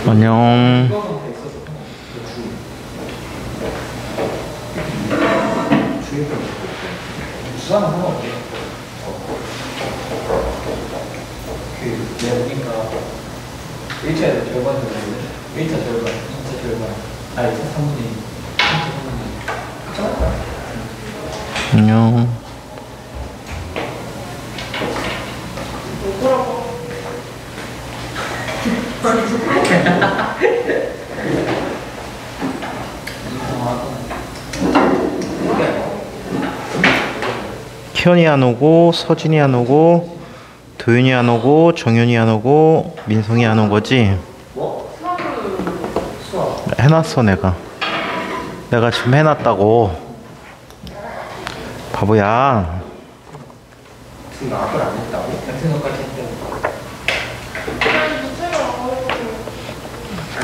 안녕. 내가 보니까 1차에서 절반 들어있는데 1차 절반, 2차 절반, 2차 3분의 2, 3차 3분의 2 괜찮을까? 안녕. 희연이 안 오고, 서진이 안 오고, 도윤이 안 오고, 정윤이 안 오고, 민성이 안 온 거지? 해놨어 내가 지금 해놨다고. 바보야. 생각을 안 했다고? 생각까지 했다고?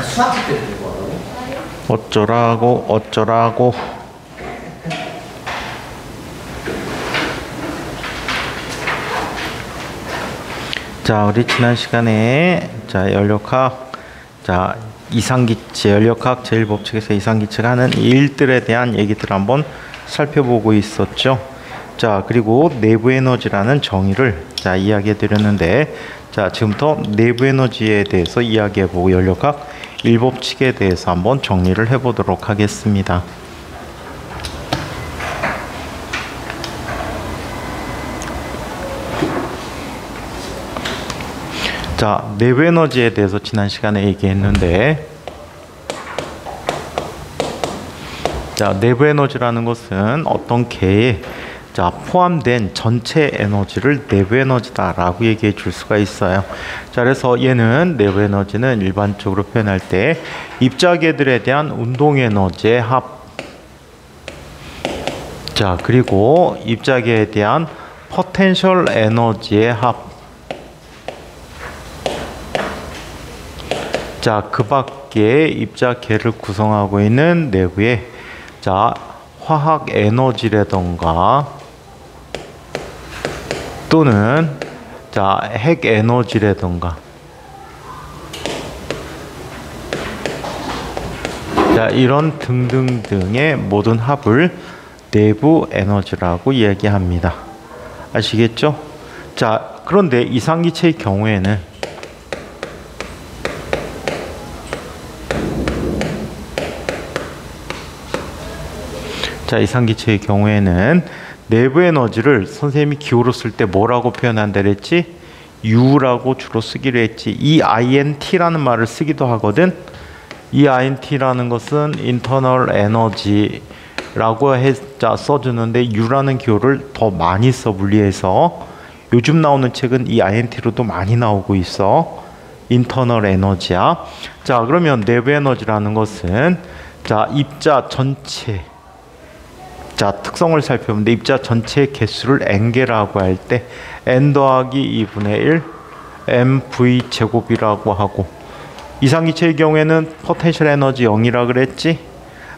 수학식 때 들고 하라고? 어쩌라고. 자, 우리 지난 시간에 연력학, 이상기체, 연력학 제1법칙에서 이상기체가 하는 일들에 대한 얘기들을 한번 살펴보고 있었죠. 자, 그리고 내부 에너지라는 정의를 이야기해 드렸는데, 지금부터 내부 에너지에 대해서 이야기해보고 연력학 1법칙에 대해서 한번 정리를 해보도록 하겠습니다. 내부 에너지에 대해서 지난 시간에 얘기했는데, 내부 에너지라는 것은 어떤 개에 포함된 전체 에너지를 내부 에너지다라고 얘기해 줄 수가 있어요. 그래서 얘는 내부 에너지는 일반적으로 표현할 때 입자계들에 대한 운동 에너지의 합, 그리고 입자계에 대한 포텐셜 에너지의 합, 그 밖에 입자계를 구성하고 있는 내부에 화학 에너지라던가 또는 핵 에너지라던가 이런 등등등의 모든 합을 내부 에너지라고 이야기합니다. 아시겠죠? 그런데 이상기체의 경우에는 이상기체의 경우에는 내부 에너지를 선생님이 기호로 쓸 때 뭐라고 표현한다 그랬지? U라고 주로 쓰기로 했지. 이 INT라는 말을 쓰기도 하거든. 이 INT라는 것은 internal energy라고 써주는데 U라는 기호를 더 많이 써, 물리에서. 요즘 나오는 책은 이 INT로도 많이 나오고 있어. internal energy야. 그러면 내부 에너지라는 것은 입자 전체, 특성을 살펴보는데 입자 전체의 개수를 N개라고 할 때 N 더하기 2분의 1 mv 제곱이라고 하고, 이상기체의 경우에는 포텐셜 에너지 0이라 그랬지.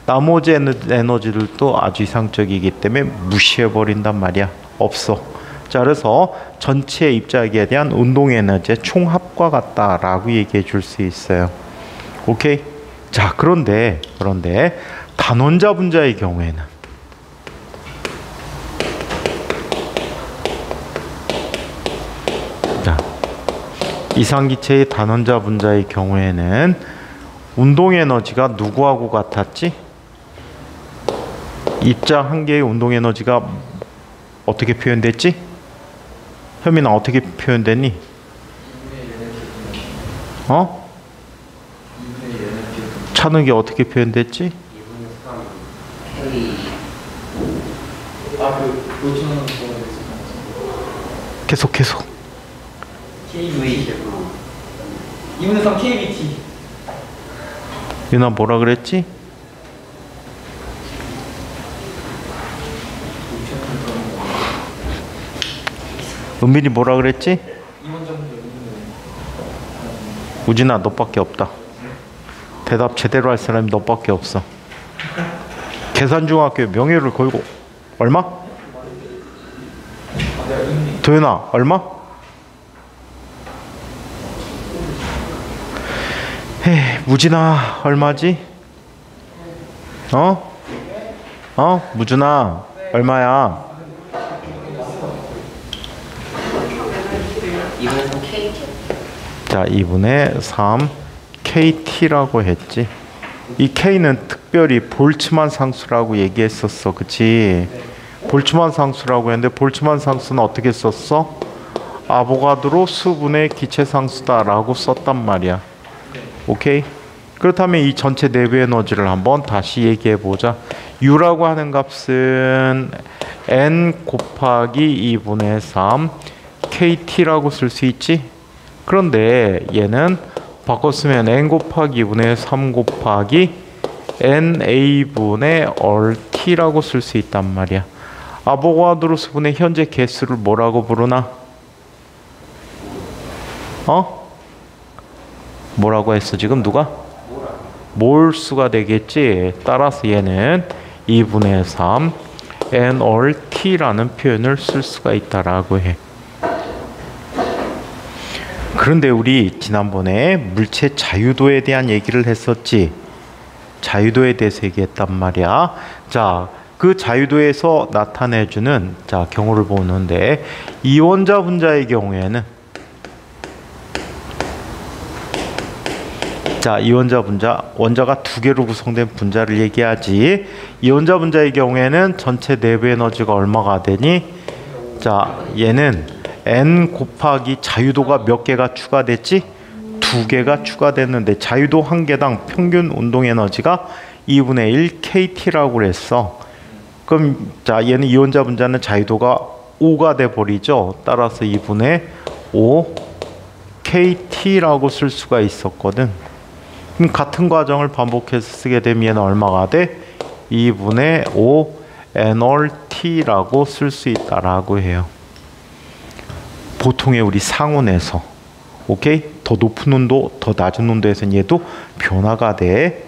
나머지 에너지들도 아주 이상적이기 때문에 무시해버린단 말이야. 없어. 그래서 전체 입자계에 대한 운동 에너지의 총합과 같다라고 얘기해 줄 수 있어요. 오케이? 그런데 단원자 분자의 경우에는 이상기체의 단원자 분자의 경우에는 운동 에너지가 누구하고 같았지? 입자 한 개의 운동 에너지가 어떻게 표현됐지? 현민아, 어떻게 표현됐니? 찬욱이 어떻게 표현됐지? 계속 KV 2분의 3 KBT. 윤아 뭐라 그랬지? 은빈이 뭐라 그랬지? 우진아 너밖에 없다. 대답 제대로 할 사람이 너밖에 없어. 계산중학교 명예를 걸고 얼마? 도현아 얼마? 무진아 얼마지? 무준아 얼마야? 2분의 3 KT. 자 2분의 3 KT라고 했지. 이 K는 특별히 볼츠만 상수라고 얘기했었어. 그치? 볼츠만 상수라고 했는데 볼츠만 상수는 어떻게 썼어? 아보가드로 수분의 기체 상수다 라고 썼단 말이야. 오케이? 그렇다면 이 전체 내부 에너지를 한번 다시 얘기해 보자. U라고 하는 값은 N 곱하기 2분의 3 KT라고 쓸 수 있지? 그런데 얘는 바꿨으면 N 곱하기 2분의 3 곱하기 NA분의 RT라고 쓸 수 있단 말이야. 아보가드로 수분의 현재 개수를 뭐라고 부르나? 뭐라고 했어 지금 누가? 몰수가 되겠지. 따라서 얘는 2분의 3 NRT라는 표현을 쓸 수가 있다라고 해. 그런데 우리 지난번에 물체 자유도에 대한 얘기를 했었지. 자유도에 대해서 얘기했단 말이야. 자, 그 자유도에서 나타내주는 자 경우를 보는데 이원자 분자의 경우에는 자 이원자 분자 원자가 두 개로 구성된 분자를 얘기하지. 이원자 분자의 경우에는 전체 내부 에너지가 얼마가 되니? 자 얘는 N 곱하기 자유도가 몇 개가 추가됐지? 두 개가 추가됐는데 자유도 한 개당 평균 운동 에너지가 2분의 1 KT라고 그랬어. 그럼 자 얘는 이원자 분자는 자유도가 5가 돼 버리죠. 따라서 2분의 5 KT라고 쓸 수가 있었거든. 그럼 같은 과정을 반복해서 쓰게 되면 얘는 얼마가 돼? 2분의 5 NRT라고 쓸 수 있다라고 해요. 보통의 우리 상온에서 오케이? 더 높은 온도, 더 낮은 온도에서는 얘도 변화가 돼.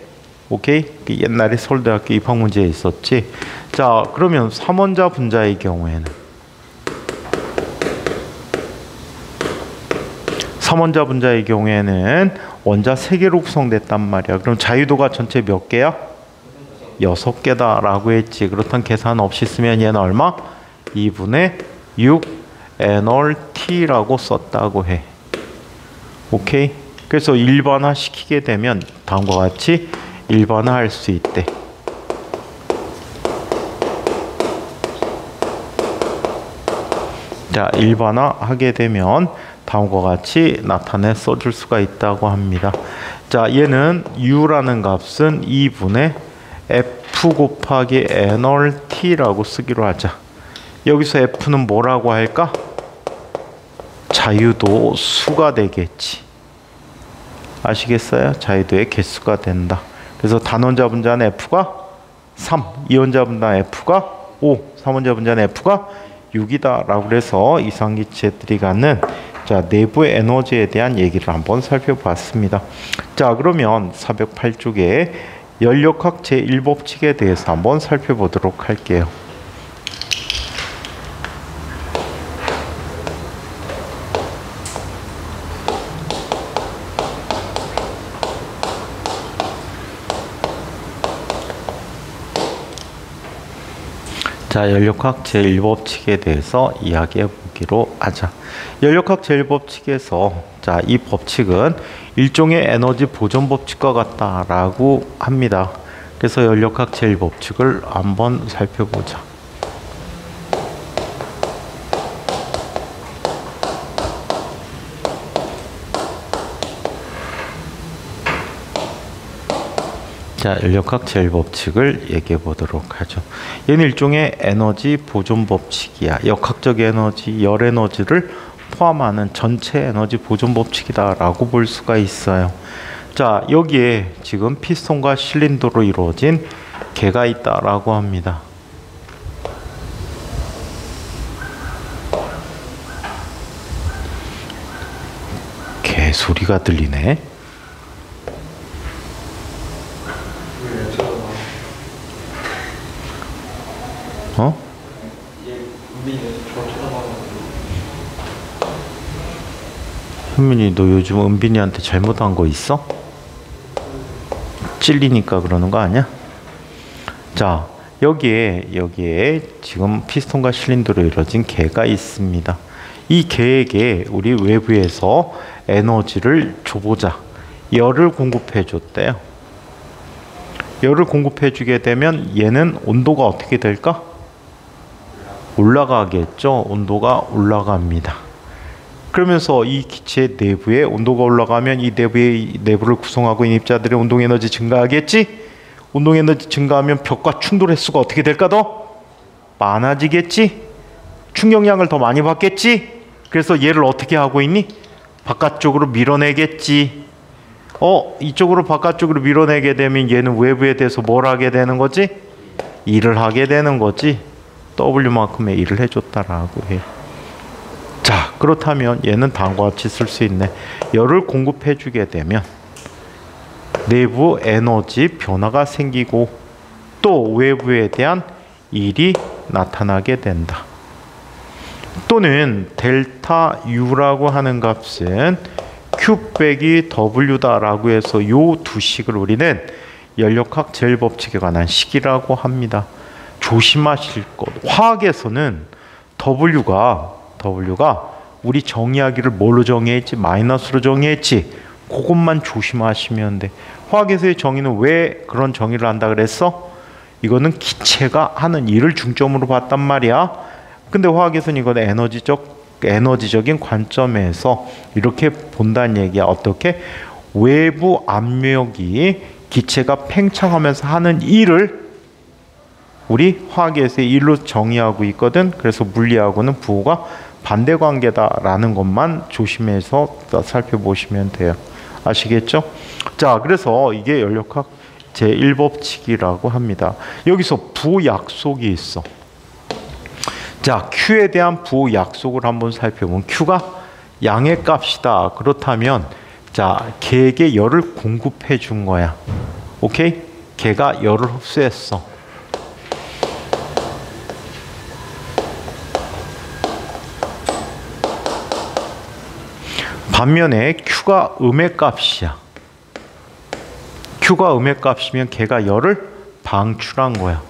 오케이? 옛날에 서울대학교 입학 문제에 있었지. 자, 그러면 3원자 분자의 경우에는 3원자 분자의 경우에는 원자 3개로 구성됐단 말이야. 그럼 자유도가 전체 몇 개야? 6개다 라고 했지. 그렇다면 계산 없이 쓰면 얘는 얼마? 2분의 6 NRT라고 썼다고 해. 오케이? 그래서 일반화 시키게 되면 다음과 같이 일반화 할 수 있대. 자, 일반화 하게 되면 다음과 같이 나타내 써줄 수가 있다고 합니다. 자, 얘는 U라는 값은 2분의 F 곱하기 NRT라고 쓰기로 하자. 여기서 F는 뭐라고 할까? 자유도 수가 되겠지. 아시겠어요? 자유도의 개수가 된다. 그래서 단원자 분자는 F가 3, 이원자 분자는 F가 5, 3원자 분자는 F가 6이다 라고 해서 이상기체들이 갖는 자 내부의 에너지에 대한 얘기를 한번 살펴봤습니다. 자 그러면 408쪽에 연력학 제1법칙에 대해서 한번 살펴보도록 할게요. 자, 연력학 제1법칙에 대해서 이야기해 보기로 하자. 연력학 제1법칙에서 자, 이 법칙은 일종의 에너지 보존 법칙과 같다라고 합니다. 그래서 연력학 제1법칙을 한번 살펴보자. 자, 연력학 제1법칙을 얘기해 보도록 하죠. 얘는 일종의 에너지 보존 법칙이야. 역학적 에너지, 열 에너지를 포함하는 전체 에너지 보존 법칙이다 라고 볼 수가 있어요. 자, 여기에 지금 피스톤과 실린더로 이루어진 개가 있다라고 합니다. 개 소리가 들리네. 어? 현민이 너 요즘 은빈이한테 잘못한 거 있어? 찔리니까 그러는 거 아니야? 자, 여기에 지금 피스톤과 실린더로 이루어진 개가 있습니다. 이 개에게 우리 외부에서 에너지를 줘보자. 열을 공급해 줬대요. 열을 공급해 주게 되면 얘는 온도가 어떻게 될까? 올라가겠죠. 온도가 올라갑니다. 그러면서 이 기체 내부에 온도가 올라가면 이 내부를 구성하고 있는 입자들의 운동 에너지 증가하겠지? 운동 에너지 증가하면 벽과 충돌 횟수가 어떻게 될까? 더 많아지겠지? 충격량을 더 많이 받겠지? 그래서 얘를 어떻게 하고 있니? 바깥쪽으로 밀어내겠지. 이쪽으로 바깥쪽으로 밀어내게 되면 얘는 외부에 대해서 뭘 하게 되는 거지? 일을 하게 되는 거지. W만큼의 일을 해줬다라고 해. 자, 그렇다면 얘는 다음과 같이 쓸 수 있네. 열을 공급해 주게 되면 내부 에너지 변화가 생기고 또 외부에 대한 일이 나타나게 된다. 또는 델타 U라고 하는 값은 Q 빼기 W다라고 해서 요 두 식을 우리는 연력학 제일법칙에 관한 식이라고 합니다. 조심하실 것. 화학에서는 W가 우리 정의하기를 뭘로 정의했지? 마이너스로 정의했지. 그것만 조심하시면 돼. 화학에서의 정의는 왜 그런 정의를 한다 그랬어? 이거는 기체가 하는 일을 중점으로 봤단 말이야. 근데 화학에서는 이거는 에너지적인 관점에서 이렇게 본다는 얘기야. 어떻게? 외부 압력이 기체가 팽창하면서 하는 일을 우리 화학에서의 일로 정의하고 있거든. 그래서 물리하고는 부호가 반대 관계다라는 것만 조심해서 살펴보시면 돼요. 아시겠죠? 자, 그래서 이게 연력학 제1법칙이라고 합니다. 여기서 부호 약속이 있어. 자, Q에 대한 부호 약속을 한번 살펴보면 Q가 양의 값이다. 그렇다면 자, 걔에게 열을 공급해 준 거야. 오케이? 걔가 열을 흡수했어. 반면에 Q가 음의 값이야. Q가 음의 값이면 걔가 열을 방출한 거야.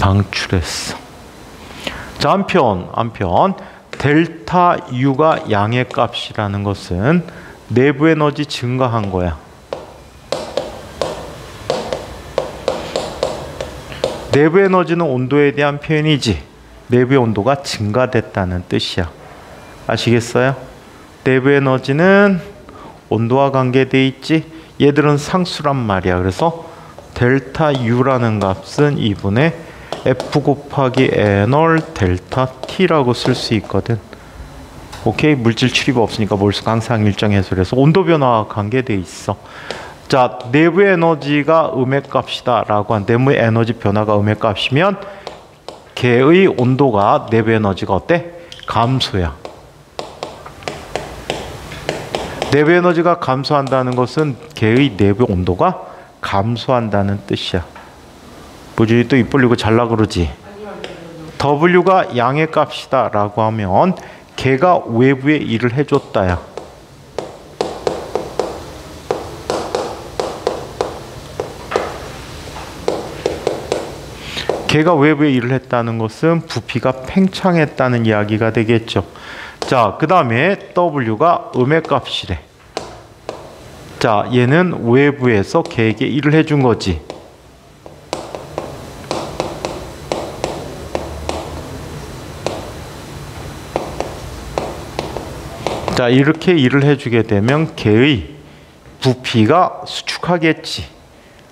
방출했어. 자, 한편 델타 U가 양의 값이라는 것은 내부 에너지 증가한 거야. 내부 에너지는 온도에 대한 표현이지 내부의 온도가 증가됐다는 뜻이야. 아시겠어요? 내부 에너지는 온도와 관계돼 있지. 얘들은 상수란 말이야. 그래서 델타 U라는 값은 2분의 F 곱하기 N월 델타 T라고 쓸 수 있거든. 오케이? 물질 출입 없으니까 몰수가 항상 일정 해소해서 온도 변화와 관계돼 있어. 자, 내부 에너지가 음의 값이다 라고 한 내부 에너지 변화가 음의 값이면 걔의 온도가 내부 에너지가 어때? 감소야. 내부 에너지가 감소한다는 것은 걔의 내부 온도가 감소한다는 뜻이야. 부주의 또 입 벌리고 잘라 그러지. W가 양의 값이다 라고 하면 걔가 외부에 일을 해줬다야. 걔가 외부에 일을 했다는 것은 부피가 팽창했다는 이야기가 되겠죠. 자, 그 다음에 W가 음의 값이래. 자, 얘는 외부에서 걔에게 일을 해준 거지. 자, 이렇게 일을 해주게 되면 걔의 부피가 수축하겠지.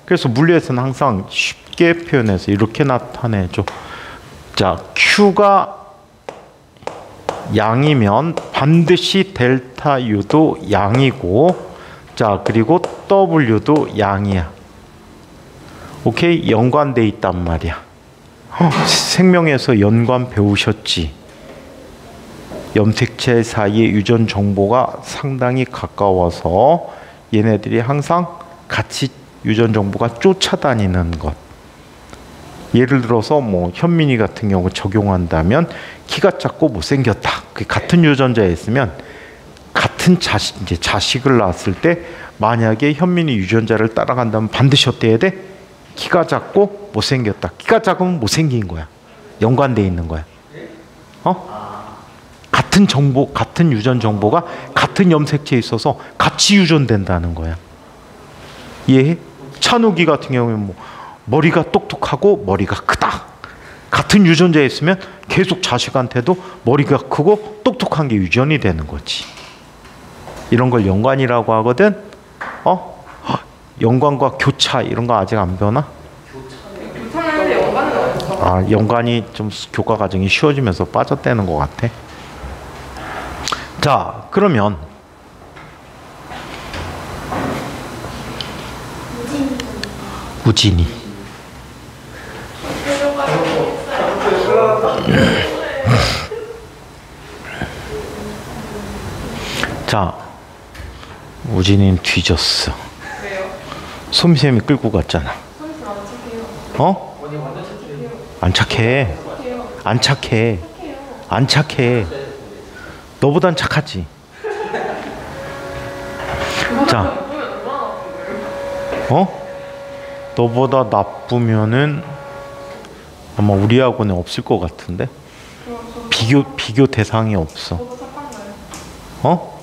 그래서 물리에서는 항상 쉽게 표현해서 이렇게 나타내죠. 자, Q가 양이면 반드시 델타 U도 양이고, 자, 그리고 W도 양이야. 오케이? 연관돼 있단 말이야. 생명에서 연관 배우셨지? 염색체 사이의 유전 정보가 상당히 가까워서 얘네들이 항상 같이 유전 정보가 쫓아다니는 것. 예를 들어서 뭐 현민이 같은 경우 적용한다면 키가 작고 못생겼다. 그 같은 유전자에 있으면 같은 자식을 낳았을 때 만약에 현민이 유전자를 따라간다면 반드시 어때야 돼? 키가 작고 못생겼다. 키가 작으면 못생긴 거야. 연관돼 있는 거야. 같은 정보, 같은 유전 정보가 같은 염색체에 있어서 같이 유전된다는 거야. 이해해? 찬욱이 같은 경우는 뭐 머리가 똑똑하고 머리가 크다. 같은 유전자에 있으면 계속 자식한테도 머리가 크고 똑똑한 게 유전이 되는 거지. 이런 걸 연관이라고 하거든. 연관과 교차 이런 거 아직 안 배우나? 교차하는데 연관은 없어. 아, 연관이 좀 교과 과정이 쉬워지면서 빠졌다는 것 같아. 자, 그러면 우진이. 자, 우진이는 뒤졌어. 왜요? 소미쌤이 끌고 갔잖아. 선수 안 착해요. 어? 원이 완전 착해요. 안 착해. 착해요. 안 착해. 착해요. 안 착해. 너보단 착하지. 자, 보면 얼마나 아프고요? 너보다 나쁘면은 아마 우리 학원에 없을 것 같은데. 비교 대상이 없어. 저도 착한가요?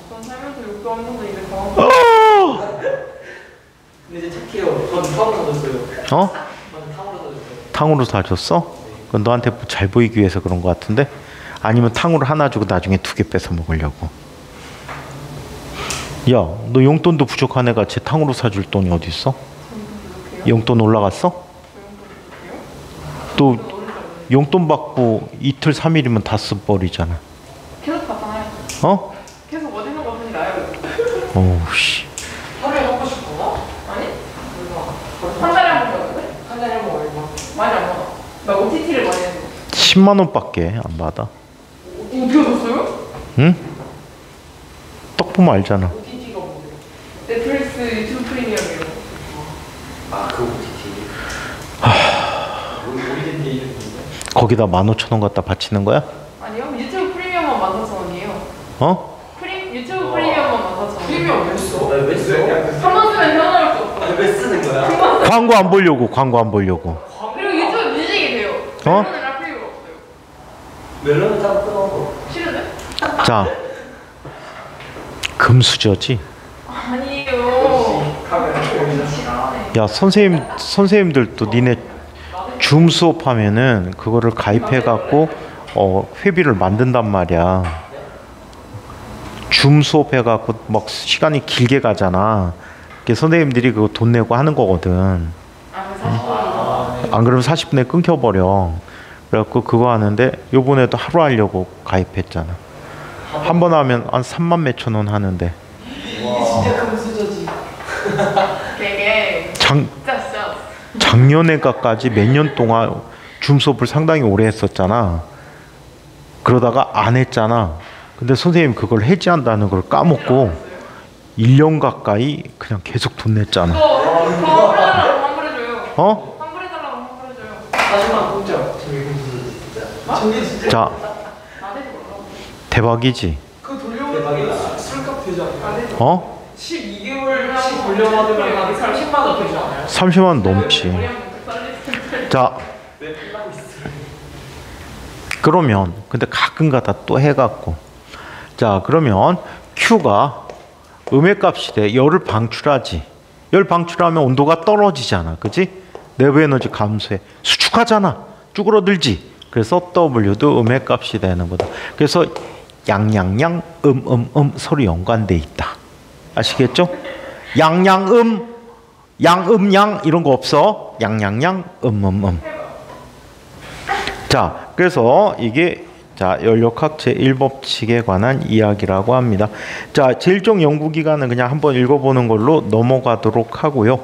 전 살면서 욕도 한 번도 입에 당한 근데 이제 착해요. 전 탕으로 사줬어요. 저는 탕으로 사줬어요. 탕으로 사줬어? 그건 너한테 잘 보이기 위해서 그런 것 같은데? 아니면 탕으로 하나 주고 나중에 2개 뺏어 먹으려고? 야, 너 용돈도 부족한 애가 제 탕으로 사줄 돈이 어디 있어? 용돈 올라갔어? 또 용돈 받고 이틀 3일이면 다 써버리잖아. 계속 받잖아요. 계속 어디서 받으니 나요. 어우 씨. 하루에 먹고 싶어? 아니? 얼마? 한 달에 한 번 받는데? 한 달에 한 번 얼마? 많이 안 받아. 나 OTT를 많이 했어. 10만 원밖에 안 받아. 어떻게 얻었어요? 응? 떡 보면 알잖아. OTT가 뭔데요? 넷플릭스 유튜브 프리미엄이요. 그 OTT. 오리젠데 이름이 뭐야? 거기다 15,000원 갖다 바치는 거야? 아니요? 유튜브 프리미엄만 14,000원이에요. 유튜브 프리미엄만 14,000원. 프리미엄 왜 써? 왜 써? 한번 쓰면 현황할 수 없어. 왜 쓰는 거야? 광고 안 보려고, 광고 안 보려고. 그리고 유튜브 뮤직이 돼요. 멜론을 할 필요가 없어요. 멜론은 다 끊어. 싫은데? 자, 금수저지? 아니에요. 카메라 야, 선생님들도 니네 줌 수업하면은 그거를 가입해갖고 회비를 만든단 말이야. 줌 수업해갖고 막 시간이 길게 가잖아. 그게 선생님들이 그거 돈 내고 하는 거거든. 안 그러면 40분에 끊겨버려. 그래갖고 그거 하는데 요번에도 하루 하려고 가입했잖아. 한 번 하면 한 3만 몇천 원 하는데. 진짜 금수저지. 되게 진짜 작년에까지 몇 년 동안 줌 수업을 상당히 오래 했었잖아. 그러다가 안 했잖아. 근데 선생님 그걸 해지한다는 걸 까먹고 1년 가까이 그냥 계속 돈 냈잖아. 환불해달라고 환불해줘요. 환불해달라고 환불해줘요. 40만 공짜. 저기 금수저지 진짜. 저게 진짜. 자, 대박이지. 그 돌려받으면 술값 되지 않아요? 12개월씩 돌려받으면 30만 원 되지 않아요? 30만 원 넘지. 자, 그러면 근데 가끔가다 또 해갖고, 자 그러면 Q가 음해값이 돼. 열을 방출하지. 열 방출하면 온도가 떨어지잖아, 그지? 내부 에너지 감소해. 수축하잖아. 쭈그러들지. 그래서 W도 음해값이 되는 거다. 그래서 양양양 서로 연관돼 있다. 아시겠죠? 양양양 이런 거 없어. 양양양 자, 그래서 이게 자 연력학 제1법칙에 관한 이야기라고 합니다. 자, 제1종 연구기간은 그냥 한번 읽어보는 걸로 넘어가도록 하고요.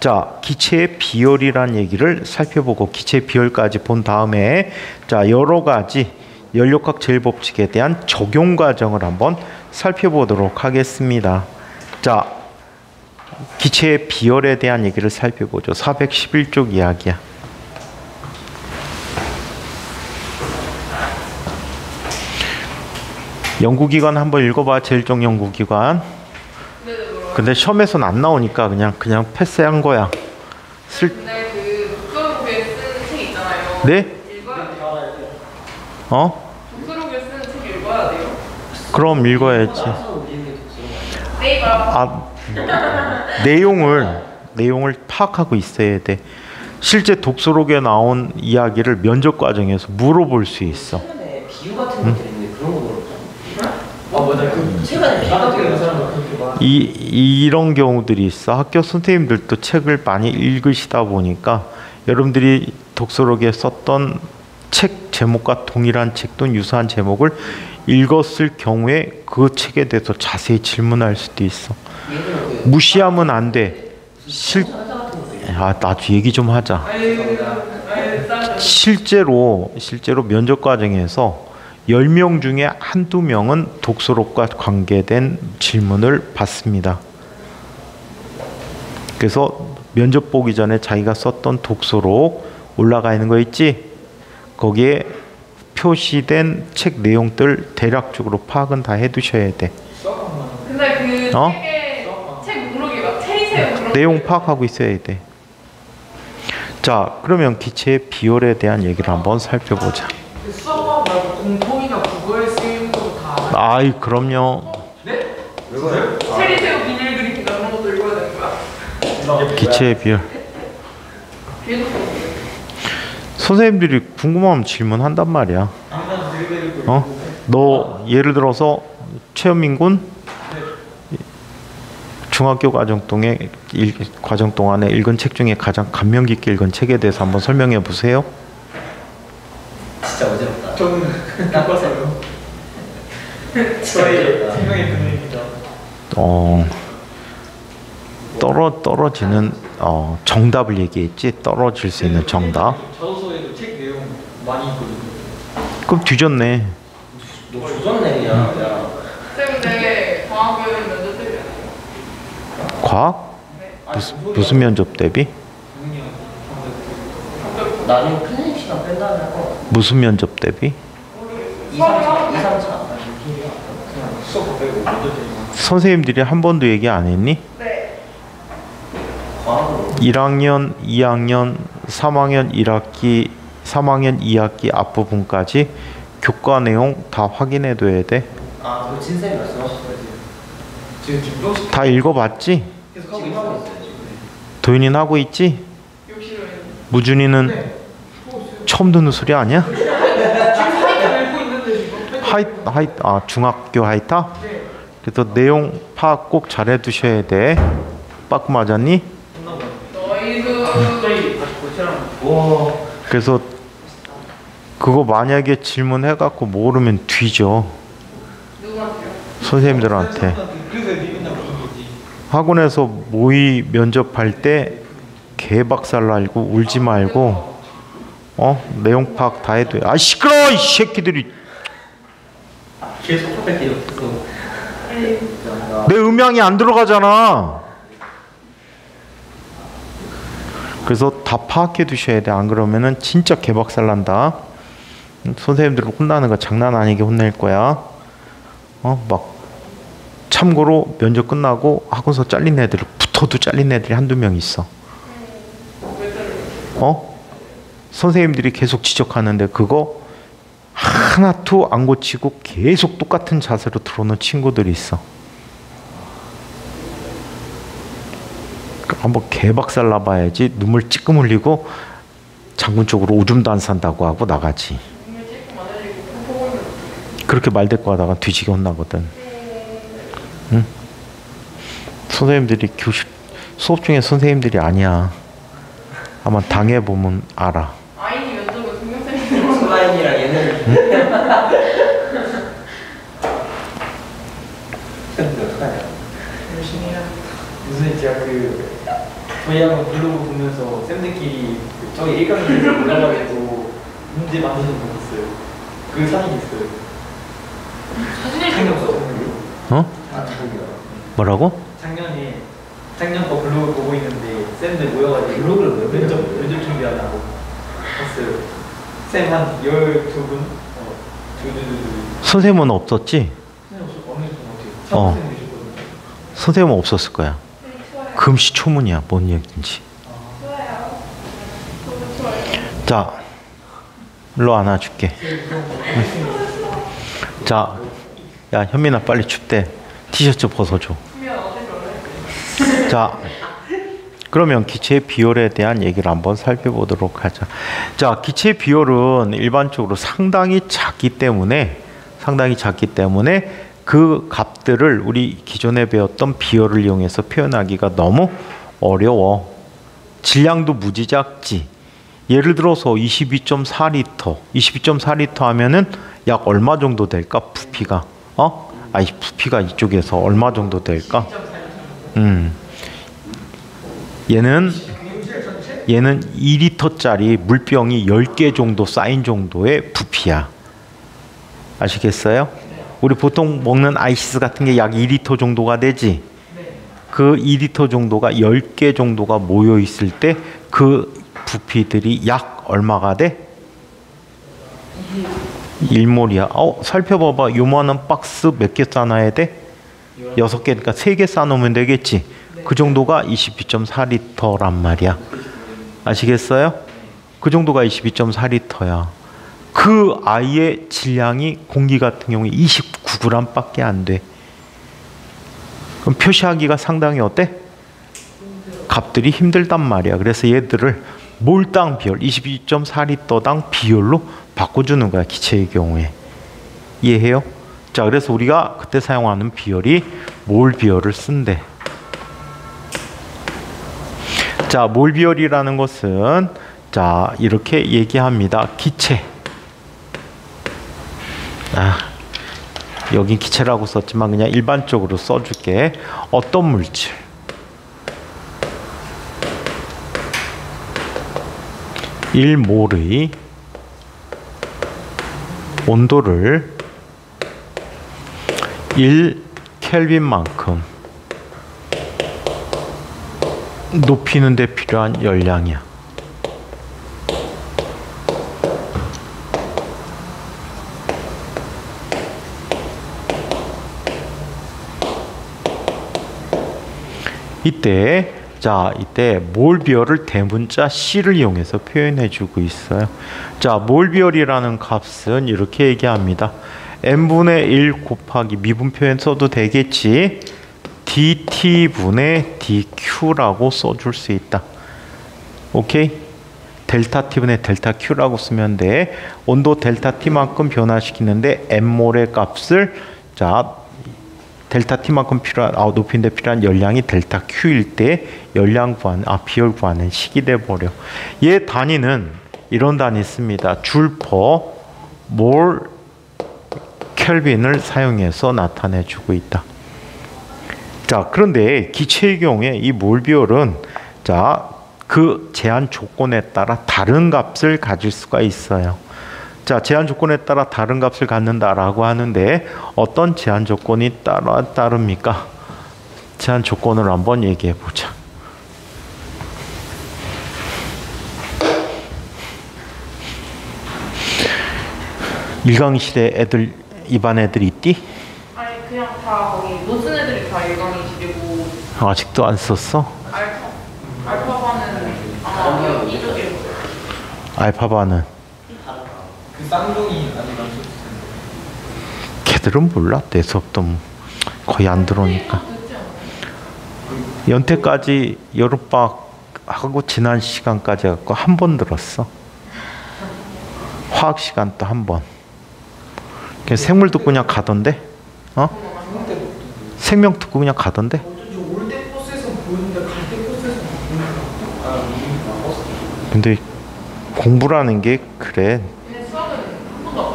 자, 기체의 비열이란 얘기를 살펴보고 기체 비열까지 본 다음에 자 여러 가지 연력학 제일법칙에 대한 적용 과정을 한번 살펴보도록 하겠습니다. 자, 기체의 비열에 대한 얘기를 살펴보죠. 411쪽 이야기야. 연구기관 한번 읽어봐. 제일종 연구기관. 근데 시험에서는 안 나오니까 그냥 패스한 거야. 근데 그 독서록에 쓰는 책 있잖아요. 네? 읽어야 돼요. 독서록에 쓰는 책 읽어야 돼요. 그럼 읽어야지. 네이버. 내용을 파악하고 있어야 돼. 실제 독서록에 나온 이야기를 면접 과정에서 물어볼 수 있어. 비유 같은 것들이 있는데 그런 거 물어보잖아. 맞아. 그 최근에 비유 같은 거 사람도 그렇게 막. 이런 경우들이 있어. 학교 선생님들도 책을 많이 읽으시다 보니까 여러분들이 독서록에 썼던 책 제목과 동일한 책 또는 유사한 제목을 읽었을 경우에 그 책에 대해서 자세히 질문할 수도 있어. 무시하면 안 돼. 나도 얘기 좀 하자. 실제로 면접 과정에서 10명 중에 한두 명은 독서록과 관계된 질문을 받습니다. 그래서 면접 보기 전에 자기가 썼던 독서록 올라가 있는 거 있지? 거기에 표시된 책 내용들 대략적으로 파악은 다 해두셔야 돼. 근데 그 책에 책 목록이 막 체리새우 그런 내용 파악하고 있어야 돼. 자, 그러면 기체의 비열에 대한 얘기를 한번 살펴보자. 수학과 말고 공통이나 국어에 쓰이는 것도 다 알아요? 아이, 그럼요. 네? 체리새우 비닐 그리기가 그런 것도 읽어야 되는 거야? 기체의 비열. 계속 선생님들이 궁금하면 질문한단 말이야. 너 예를 들어서 최현민 중학교 과정 동안에 읽은 책 중에 가장 감명 깊게 읽은 책에 대해서 한번 설명해 보세요. 진짜 어지럽다. 저는 나빠서요. 저의 생명의 근원입니다. 떨어지는 정답을 얘기했지. 떨어질 수 있는 정답. 저서에도 책 내용 많이 있거든요. 그럼 뒤졌네. 너 조졌네 그냥. 야. 쌤 근데 광학교는 면접 때문에 과학? 무슨 면접 대비? 나는 클리닉 시간 뺀다면 무슨 면접 대비? 2, 3차. 수업 빼고 먼저 되면 선생님들이 한 번도 얘기 안 했니? 네. 과학으로. 1학년, 2학년, 3학년 1학기, 3학년 2학기 앞부분까지 교과 내용 다 확인해 둬야 돼. 그 진쌤이 말씀하신 거지. 지금 중도식 다 읽어봤지? 계속 하고 지금 있어요. 하고 있어요 지금. 도윤이는 하고 있지? 욕실을 무준이는 네. 처음 듣는 소리 아니야? 지금 사이트 읽고 있는데 지금 중학교 하이타? 네. 그래서 내용 파악 꼭 잘해 두셔야 돼. 빠꾸 맞았니? 너희도 갑자기 다시 고치라는 와. 그래서 그거 만약에 질문해갖고 모르면 뒤져. 누구한테요? 선생님들한테. 그래서 니 맨날 무슨 거지? 학원에서 모의 면접할 때 개박살 날고 울지 말고 내용 파악 다 해도 돼. 아 시끄러워 이 새끼들이. 계속 할 때 옆에서. 내 음향이 안 들어가잖아. 그래서 다 파악해 두셔야 돼. 안 그러면은 진짜 개박살 난다. 선생님들 혼나는 거 장난 아니게 혼낼 거야. 막 참고로 면접 끝나고 학원서 잘린 애들 붙어도 잘린 애들이 한두 명 있어. 선생님들이 계속 지적하는데 그거 하나도 안 고치고 계속 똑같은 자세로 들어오는 친구들이 있어. 한번 개박살 나봐야지. 눈물 찔끔 흘리고 장군 쪽으로 오줌도 안 산다고 하고 나가지. 그렇게 말대꾸 하다가 뒤지게 혼나거든. 응? 선생님들이 수업 중에 선생님들이 아니야. 아마 당해보면 알아. 아이니 면접은 동영상이 슬라임이랑 얘는. 근데 어떡하냐. 열심히 해야 무슨 제가 저희 학원 블로그 보면서 쌤들끼리 저희 1강에서 올라가게도 문제 만드시는 분 있어요. 그 사진 있어요. 사진을 작년 거. 어? 거기가. 뭐라고? 작년 거 블로그 보고 있는데 쌤들 모여가지고 블로그를 면접 준비하다고 봤어요. 쌤 한 12분? 선생님은 없었지? 선생님 없는 분 어때요? 어. 선생님 계셨거든요. 선생님은 없었을 거야. 좋아요. 금시초문이야. 뭔 얘기인지. 좋아요. 너무 좋아요. 자, 일로 안아줄게. 자, 야 현민아 빨리 춥대. 티셔츠 벗어줘. 그러면 어디 걸래? 자, 그러면 기체의 비율에 대한 얘기를 한번 살펴보도록 하자. 자, 기체의 비율은 일반적으로 상당히 작기 때문에 그 값들을 우리 기존에 배웠던 비율을 이용해서 표현하기가 너무 어려워. 질량도 무지 작지. 예를 들어서 22.4리터, 22.4리터 하면은 약 얼마 정도 될까? 부피가. 부피가 이쪽에서 얼마 정도 될까? 얘는 2리터짜리 물병이 10개 정도 쌓인 정도의 부피야. 아시겠어요? 우리 보통 먹는 아이시스 같은 게 약 2리터 정도가 되지. 그 2리터 정도가 10개 정도가 모여 있을 때 그 부피들이 약 얼마가 돼? 1몰이야. 살펴봐봐. 요만한 박스 몇 개 싸놔야 돼? 6개니까 3개 싸놓으면 되겠지. 그 정도가 22.4리터란 말이야. 아시겠어요? 그 정도가 22.4리터야. 그 아이의 질량이 공기 같은 경우에 29g 밖에 안 돼. 그럼 표시하기가 상당히 어때? 값들이 힘들단 말이야. 그래서 얘들을 몰당 비율, 22.4리터당 비율로 바꿔주는 거야. 기체의 경우에. 이해해요? 자, 그래서 우리가 그때 사용하는 비율이 몰 비율을 쓴대. 자, 몰 비율이라는 것은 자, 이렇게 얘기합니다. 기체. 여긴 기체라고 썼지만 그냥 일반적으로 써줄게. 어떤 물질? 1몰의 온도를 1켈빈만큼 높이는 데 필요한 열량이야. 이때 몰 비율을 대문자 C를 이용해서 표현해 주고 있어요. 자, 몰 비율이라는 값은 이렇게 얘기합니다. n분의 1 곱하기 미분 표현 써도 되겠지. dt분의 dq라고 써줄 수 있다. 오케이? 델타 t분의 델타 q라고 쓰면 돼. 온도 델타 t만큼 변화시키는데 n몰의 값을 델타 t만큼 필요한 높이인데 필요한 열량이 델타 q일 때 열량 구하는 비율 구하는 식이 돼 버려. 얘 단위는 이런 단위 씁니다. 줄 퍼 몰 켈빈을 사용해서 나타내 주고 있다. 자, 그런데 기체의 경우에 이 몰 비율은 그 제한 조건에 따라 다른 값을 가질 수가 있어요. 자, 제한 조건에 따라 다른 값을 갖는다라고 하는데 어떤 제한 조건이 따릅니까? 제한 조건을 한번 얘기해 보자. 일강실에 이반 애들 있디? 아니 그냥 다 거기 노슨 애들이 다 일강이시고 아직도 안 썼어? 알파바는 아마 이쪽에 있어요. 알파바는? 그 쌍둥이 아직 안 썼어요. 걔들은 몰라. 내 수업도 거의 안 들어오니까. 연태까지 여름방학 하고 지난 시간까지 해갖고 한 번 들었어. 화학 시간 또 한 번. 그냥 생물 듣고 그냥 가던데? 생명 듣고 그냥 가던데? 올때 버스에서 보이는데 갈 때 버스에서 보이니까. 근데 공부라는 게 그래.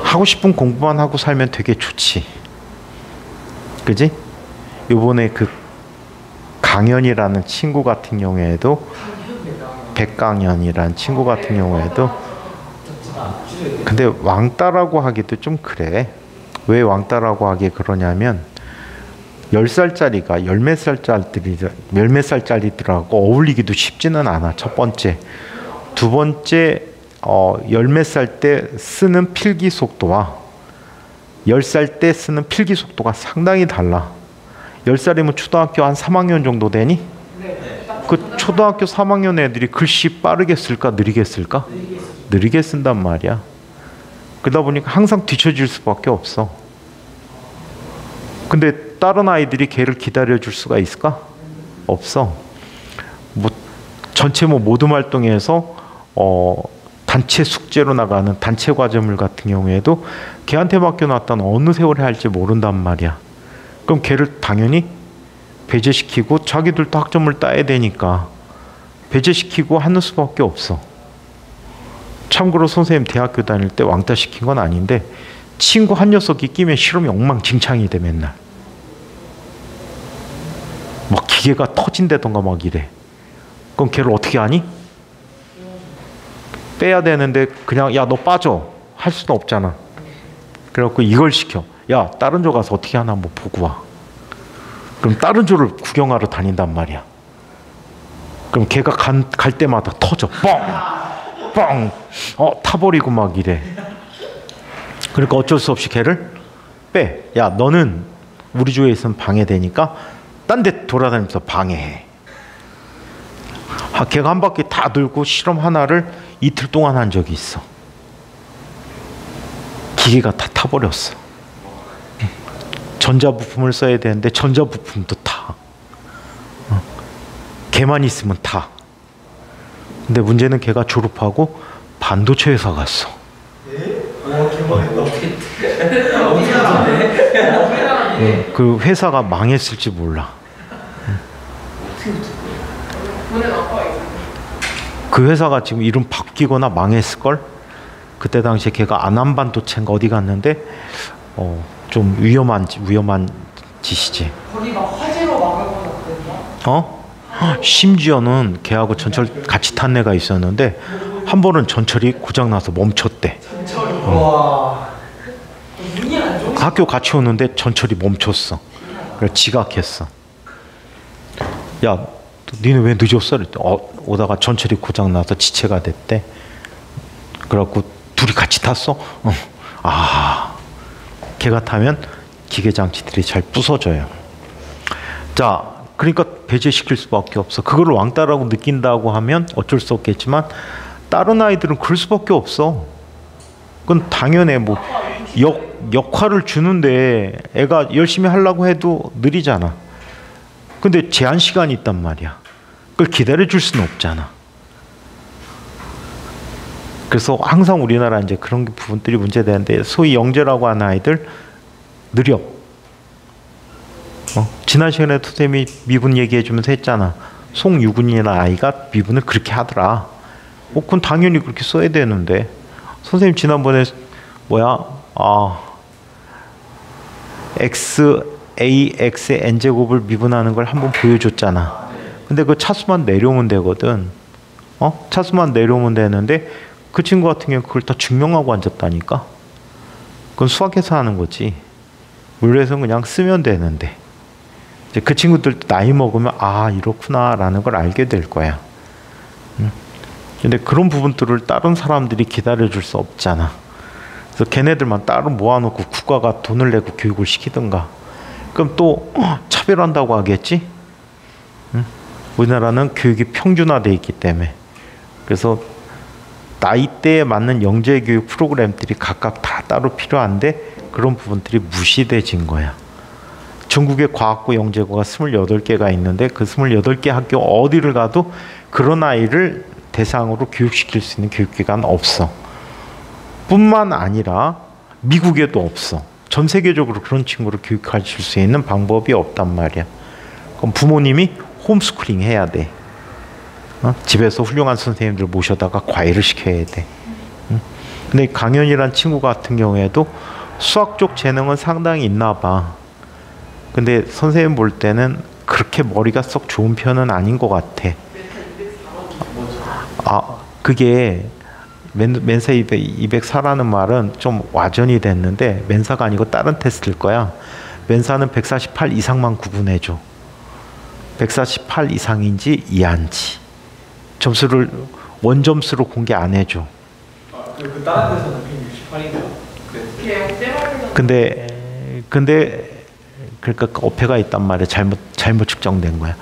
하고 싶은 공부만 하고 살면 되게 좋지. 그지? 요번에 그 강연이라는 친구 같은 경우에도 백강연이라는 친구 같은 경우에도 근데 왕따라고 하기도 좀 그래. 왜 왕따라고 하기 그러냐면 10살짜리가 열몇 살짜리들하고 어울리기도 쉽지는 않아. 첫 번째. 두 번째, 열몇 살 때 쓰는 필기 속도와 10살 때 쓰는 필기 속도가 상당히 달라. 10살이면 초등학교 한 3학년 정도 되니? 그 초등학교 3학년 애들이 글씨 빠르게 쓸까 느리게 쓸까? 느리게 쓴단 말이야. 그러다 보니까 항상 뒤처질 수밖에 없어. 근데 다른 아이들이 걔를 기다려줄 수가 있을까? 없어. 뭐 전체 모든 활동에서 단체 숙제로 나가는 단체 과제물 같은 경우에도 걔한테 맡겨놨다는 어느 세월에 할지 모른단 말이야. 그럼 걔를 당연히 배제시키고 자기들도 학점을 따야 되니까 배제시키고 하는 수밖에 없어. 참고로 선생님 대학교 다닐 때 왕따 시킨 건 아닌데 친구 한 녀석이 끼면 실험이 엉망진창이 돼 맨날. 막 기계가 터진다던가 막 이래. 그럼 걔를 어떻게 하니? 빼야 되는데 그냥 야 너 빠져 할 수도 없잖아. 그래갖고 이걸 시켜. 야 다른 조 가서 어떻게 하나 한번 보고 와. 그럼 다른 조를 구경하러 다닌단 말이야. 그럼 걔가 갈 때마다 터져. 뻥! 타버리고 막 이래. 그러니까 어쩔 수 없이 걔를 빼. 야 너는 우리 조에 있으면 방해되니까 딴 데 돌아다니면서 방해해. 걔가 한 바퀴 다 돌고 실험 하나를 이틀 동안 한 적이 있어. 기계가 다 타버렸어. 전자부품을 써야 되는데 전자부품도 타. 걔만 있으면 타. 근데 문제는 걔가 졸업하고 반도체 회사 갔어. 그 회사가 망했을지 몰라. 그 회사가 지금 이름 바뀌거나 망했을걸? 그때 당시에 걔가 안암반도체인가 어디 갔는데 좀 위험한 짓이지. 거기가 화재로 막을거나 그랬나? 심지어는 걔하고 전철 같이 탄 애가 있었는데 한 번은 전철이 고장나서 멈췄대. 학교 같이 오는데 전철이 멈췄어. 그래서 지각했어. 야 니네 왜 늦었어? 오다가 전철이 고장나서 지체가 됐대. 그래갖고 둘이 같이 탔어? 걔가 타면 기계장치들이 잘 부서져요. 자, 그러니까 배제시킬 수밖에 없어. 그걸 왕따라고 느낀다고 하면 어쩔 수 없겠지만 다른 아이들은 그럴 수밖에 없어. 그건 당연해. 뭐 역할을 주는데 애가 열심히 하려고 해도 느리잖아. 근데 제한 시간이 있단 말이야. 그걸 기다려줄 수는 없잖아. 그래서 항상 우리나라 이제 그런 부분들이 문제되는데 소위 영재라고 하는 아이들 느려. 지난 시간에 선생님이 미분 얘기해주면서 했잖아. 송유근이라는 아이가 미분을 그렇게 하더라. 그건 당연히 그렇게 써야 되는데 선생님 지난번에 xax의 n제곱을 미분하는 걸 한번 보여줬잖아. 근데 그 차수만 내려오면 되거든. 차수만 내려오면 되는데 그 친구 같은 경우는 그걸 다 증명하고 앉았다니까. 그건 수학에서 하는 거지. 물리에서는 그냥 쓰면 되는데 이제 그 친구들도 나이 먹으면 이렇구나라는 걸 알게 될 거야. 근데 그런 부분들을 다른 사람들이 기다려줄 수 없잖아. 그래서 걔네들만 따로 모아놓고 국가가 돈을 내고 교육을 시키든가. 그럼 또 차별한다고 하겠지? 우리나라는 교육이 평준화되어 있기 때문에. 그래서 나이대에 맞는 영재교육 프로그램들이 각각 다 따로 필요한데 그런 부분들이 무시돼진 거야. 전국에 과학고 영재고가 28개가 있는데 그 28개 학교 어디를 가도 그런 아이를 대상으로 교육시킬 수 있는 교육기관 없어. 뿐만 아니라 미국에도 없어. 전 세계적으로 그런 친구를 교육하실 수 있는 방법이 없단 말이야. 그럼 부모님이 홈스쿨링 해야 돼. 집에서 훌륭한 선생님들 모셔다가 과외를 시켜야 돼. 근데 강현이란 친구 같은 경우에도 수학 쪽 재능은 상당히 있나 봐. 근데 선생님 볼 때는 그렇게 머리가 썩 좋은 편은 아닌 것 같아. 그게 멘사 204라는 말은 좀 와전이 됐는데 멘사가 아니고 다른 테스트일 거야. 멘사는 148 이상만 구분해줘. 148 이상인지 이하인지. 점수를 원점수로 공개 안 해줘. 그 다른 데서는 168인가? 이게 영재말로 근데 그러니까 어폐가 있단 말이야. 잘못 측정된 거야.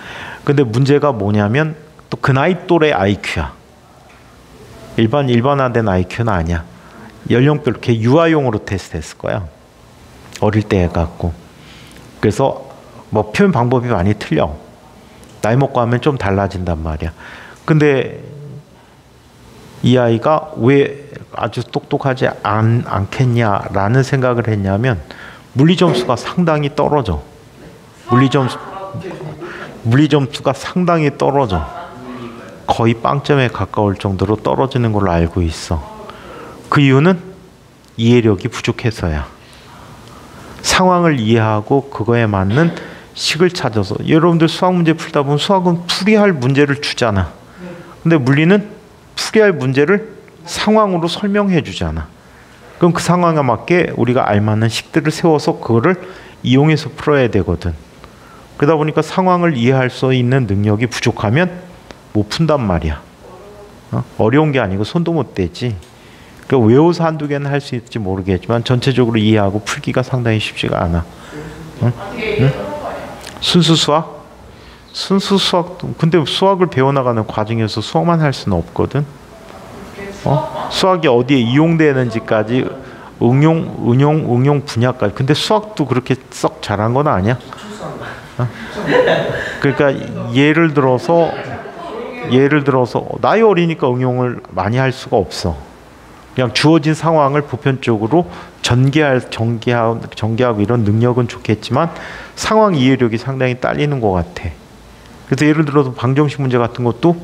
근데 문제가 뭐냐면 또 그 나이 또래 IQ야. 일반화된 IQ는 아니야. 연령별로 걔 유아용으로 테스트했을 거야. 어릴 때 해갖고. 그래서 뭐 표현 방법이 많이 틀려. 나이 먹고 하면 좀 달라진단 말이야. 근데 이 아이가 왜 아주 똑똑하지 않겠냐라는 생각을 했냐면 물리 점수가 상당히 떨어져. 물리 점수가 상당히 떨어져. 거의 빵점에 가까울 정도로 떨어지는 걸로 알고 있어. 그 이유는 이해력이 부족해서야. 상황을 이해하고 그거에 맞는 식을 찾아서. 여러분들 수학 문제 풀다 보면 수학은 풀이할 문제를 주잖아. 근데 물리는 풀이할 문제를 상황으로 설명해 주잖아. 그럼 그 상황에 맞게 우리가 알맞는 식들을 세워서 그거를 이용해서 풀어야 되거든. 그러다 보니까 상황을 이해할 수 있는 능력이 부족하면 못 푼단 말이야. 어려운 게 아니고 손도 못 대지. 그러니까 외워서 한두 개는 할 수 있을지 모르겠지만 전체적으로 이해하고 풀기가 상당히 쉽지가 않아. 응? 순수 수학? 순수 수학도 근데 수학을 배워나가는 과정에서 수학만 할 수는 없거든. 수학이 어디에 이용되는지까지 응용 분야까지. 근데 수학도 그렇게 썩 잘한 건 아니야. 그러니까 예를 들어서 나이 어리니까 응용을 많이 할 수가 없어. 그냥 주어진 상황을 보편적으로 전개하고 이런 능력은 좋겠지만 상황 이해력이 상당히 딸리는 것 같아. 그래서 예를 들어서 방정식 문제 같은 것도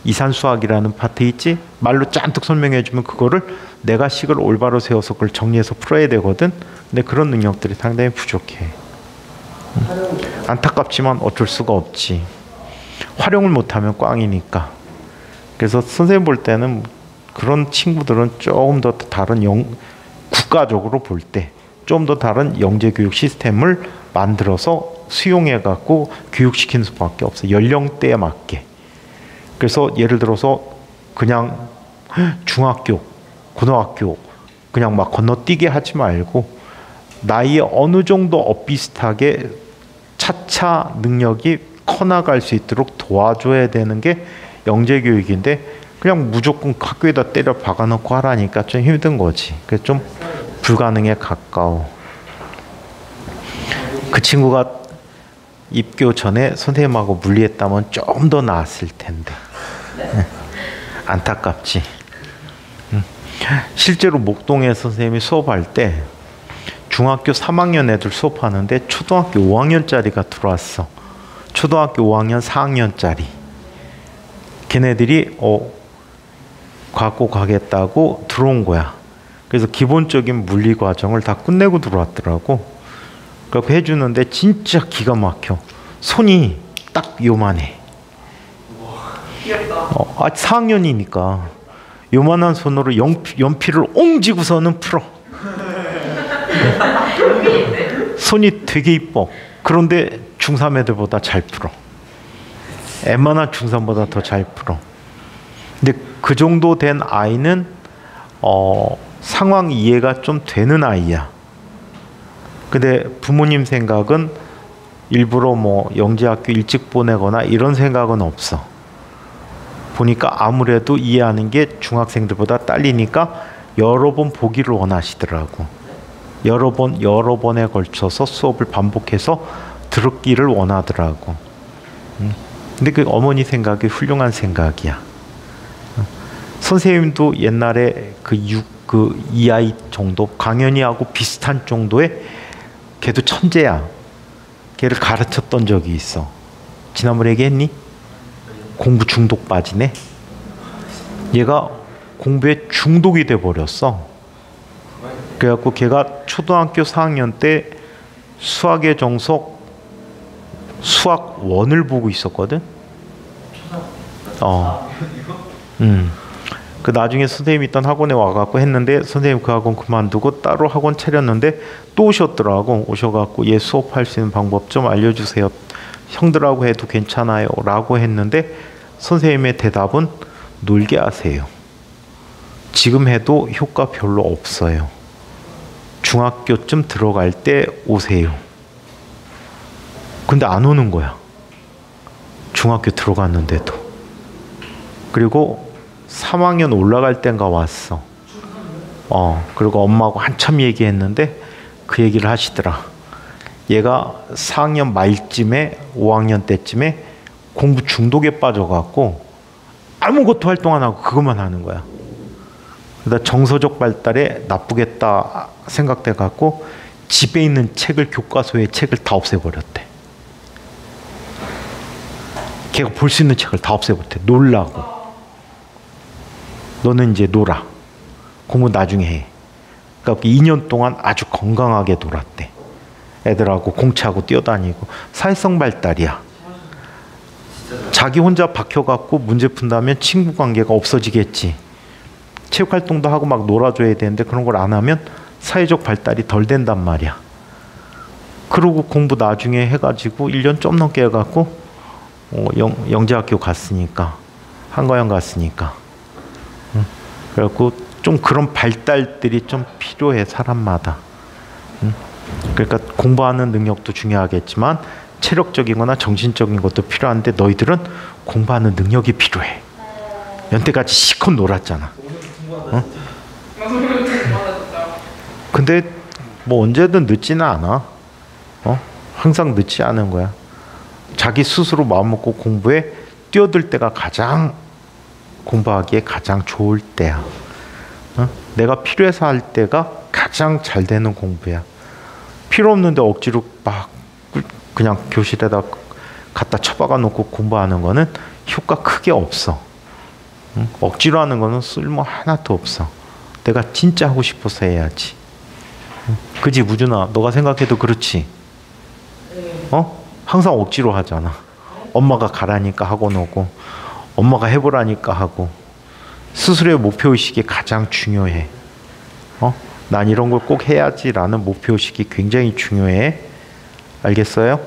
이산수학이라는 파트 있지? 말로 짠뜩 설명해주면 그거를 내가 식을 올바로 세워서 그걸 정리해서 풀어야 되거든. 근데 그런 능력들이 상당히 부족해. 안타깝지만 어쩔 수가 없지. 활용을 못하면 꽝이니까. 그래서 선생님 볼 때는 그런 친구들은 조금 더 다른 국가적으로 볼 때 좀 더 다른 영재교육 시스템을 만들어서 수용해갖고 교육시키는 수밖에 없어. 연령대에 맞게. 그래서 예를 들어서 그냥 중학교, 고등학교 그냥 막 건너뛰게 하지 말고 나이에 어느 정도 엇비슷하게 차차 능력이 커나갈 수 있도록 도와줘야 되는 게 영재교육인데 그냥 무조건 학교에다 때려 박아놓고 하라니까 좀 힘든 거지. 그래서 좀 불가능에 가까워. 그 친구가 입교 전에 선생님하고 물리했다면 좀 더 나았을 텐데. 안타깝지. 실제로 목동에 선생님이 수업할 때 중학교 3학년 애들 수업하는데 초등학교 5학년짜리가 들어왔어. 초등학교 5학년 4학년짜리. 걔네들이 갖고 가겠다고 들어온 거야. 그래서 기본적인 물리 과정을 다 끝내고 들어왔더라고. 그렇게 해주는데 진짜 기가 막혀. 손이 딱 요만해. 귀엽다. 4학년이니까 요만한 손으로 연필을 옹지고서는 풀어. 손이 되게 이뻐. 그런데 중3 애들보다 잘 풀어. 웬만한 중3보다 더 잘 풀어. 근데 그 정도 된 아이는 상황 이해가 좀 되는 아이야. 근데 부모님 생각은 일부러 뭐 영재학교 일찍 보내거나 이런 생각은 없어. 보니까 아무래도 이해하는 게 중학생들보다 딸리니까 여러 번 보기를 원하시더라고. 여러 번에 걸쳐서 수업을 반복해서 들었기를 원하더라고. 근데 그 어머니 생각이 훌륭한 생각이야. 선생님도 옛날에 이 아이 정도 강연이하고 비슷한 정도의 걔도 천재야. 걔를 가르쳤던 적이 있어. 지난번에 얘기했니? 공부 중독 빠지네. 얘가 공부에 중독이 돼 버렸어. 그래갖고 걔가 초등학교 4학년 때 수학의 정석 수학 1을 보고 있었거든. 그 나중에 선생님이 있던 학원에 와갖고 했는데 선생님 그 학원 그만두고 따로 학원 차렸는데 또 오셨더라고. 오셔갖고 얘 수업할 수 있는 방법 좀 알려주세요. 형들하고 해도 괜찮아요 라고 했는데 선생님의 대답은 놀게 하세요. 지금 해도 효과 별로 없어요. 중학교쯤 들어갈 때 오세요. 근데 안 오는 거야. 중학교 들어갔는데도. 그리고 3학년 올라갈 땐가 왔어. 그리고 엄마하고 한참 얘기했는데 그 얘기를 하시더라. 얘가 4학년 말쯤에 5학년 때쯤에 공부 중독에 빠져갖고 아무것도 활동 안 하고 그것만 하는 거야. 그러다 정서적 발달에 나쁘겠다 생각돼갖고 집에 있는 책을 교과서에 책을 다 없애버렸대. 걔가 볼 수 있는 책을 다 없애버렸대. 놀라고. 너는 이제 놀아. 공부 나중에 해. 그러니까 2년 동안 아주 건강하게 놀았대. 애들하고 공차하고 뛰어다니고. 사회성 발달이야. 자기 혼자 박혀갖고 문제 푼다면 친구 관계가 없어지겠지. 체육활동도 하고 막 놀아줘야 되는데 그런 걸 안 하면 사회적 발달이 덜 된단 말이야. 그러고 공부 나중에 해가지고 1년 좀 넘게 해갖고 영재학교 갔으니까 한가영 갔으니까 그래갖고 좀 그런 발달들이 좀 필요해 사람마다. 그러니까 공부하는 능력도 중요하겠지만 체력적이거나 정신적인 것도 필요한데 너희들은 공부하는 능력이 필요해. 연때까지 시컷 놀았잖아. 근데 뭐 언제든 늦지는 않아. 항상 늦지 않은 거야. 자기 스스로 마음먹고 공부에 뛰어들 때가 가장 공부하기에 가장 좋을 때야. 내가 필요해서 할 때가 가장 잘 되는 공부야. 필요 없는데 억지로 막 그냥 교실에다 갖다 처박아 놓고 공부하는 거는 효과 크게 없어. 억지로 하는 거는 쓸모 하나도 없어. 내가 진짜 하고 싶어서 해야지. 그지 무준아, 너가 생각해도 그렇지. 항상 억지로 하잖아. 엄마가 가라니까 하고 오고 엄마가 해보라니까 하고. 스스로의 목표의식이 가장 중요해. 난 이런 걸 꼭 해야지라는 목표의식이 굉장히 중요해. 알겠어요?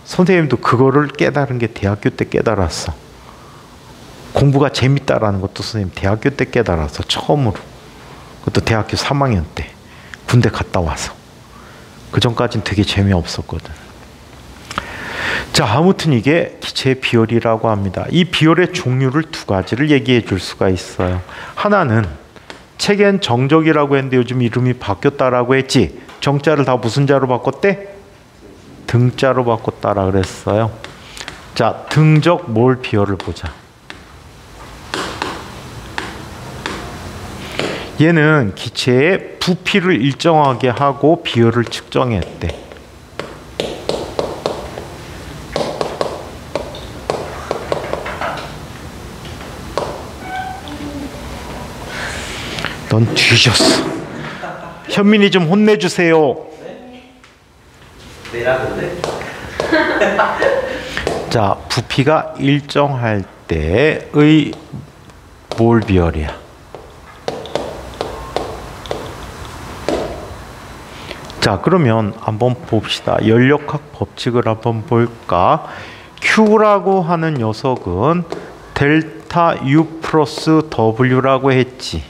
선생님도 그거를 깨달은 게 대학교 때 깨달았어. 공부가 재밌다라는 것도 선생님 대학교 때 깨달았어. 처음으로. 그것도 대학교 3학년 때 군대 갔다 와서. 그 전까지는 되게 재미없었거든. 자, 아무튼 이게 기체의 비열이라고 합니다. 이 비열의 종류를 두 가지를 얘기해 줄 수가 있어요. 하나는 책엔 정적이라고 했는데 요즘 이름이 바뀌었다라고 했지. 정자를 다 무슨 자로 바꿨대? 등자로 바꿨다라 그랬어요. 자, 등적 몰 비열을 보자. 얘는 기체의 부피를 일정하게 하고 비열을 측정했대. 넌 뒤졌어. 현민이 좀 혼내주세요. 자, 부피가 일정할 때의 몰 비열이야. 자, 그러면 한번 봅시다. 연력학 법칙을 한번 볼까? Q라고 하는 녀석은 델타 U 플러스 W라고 했지.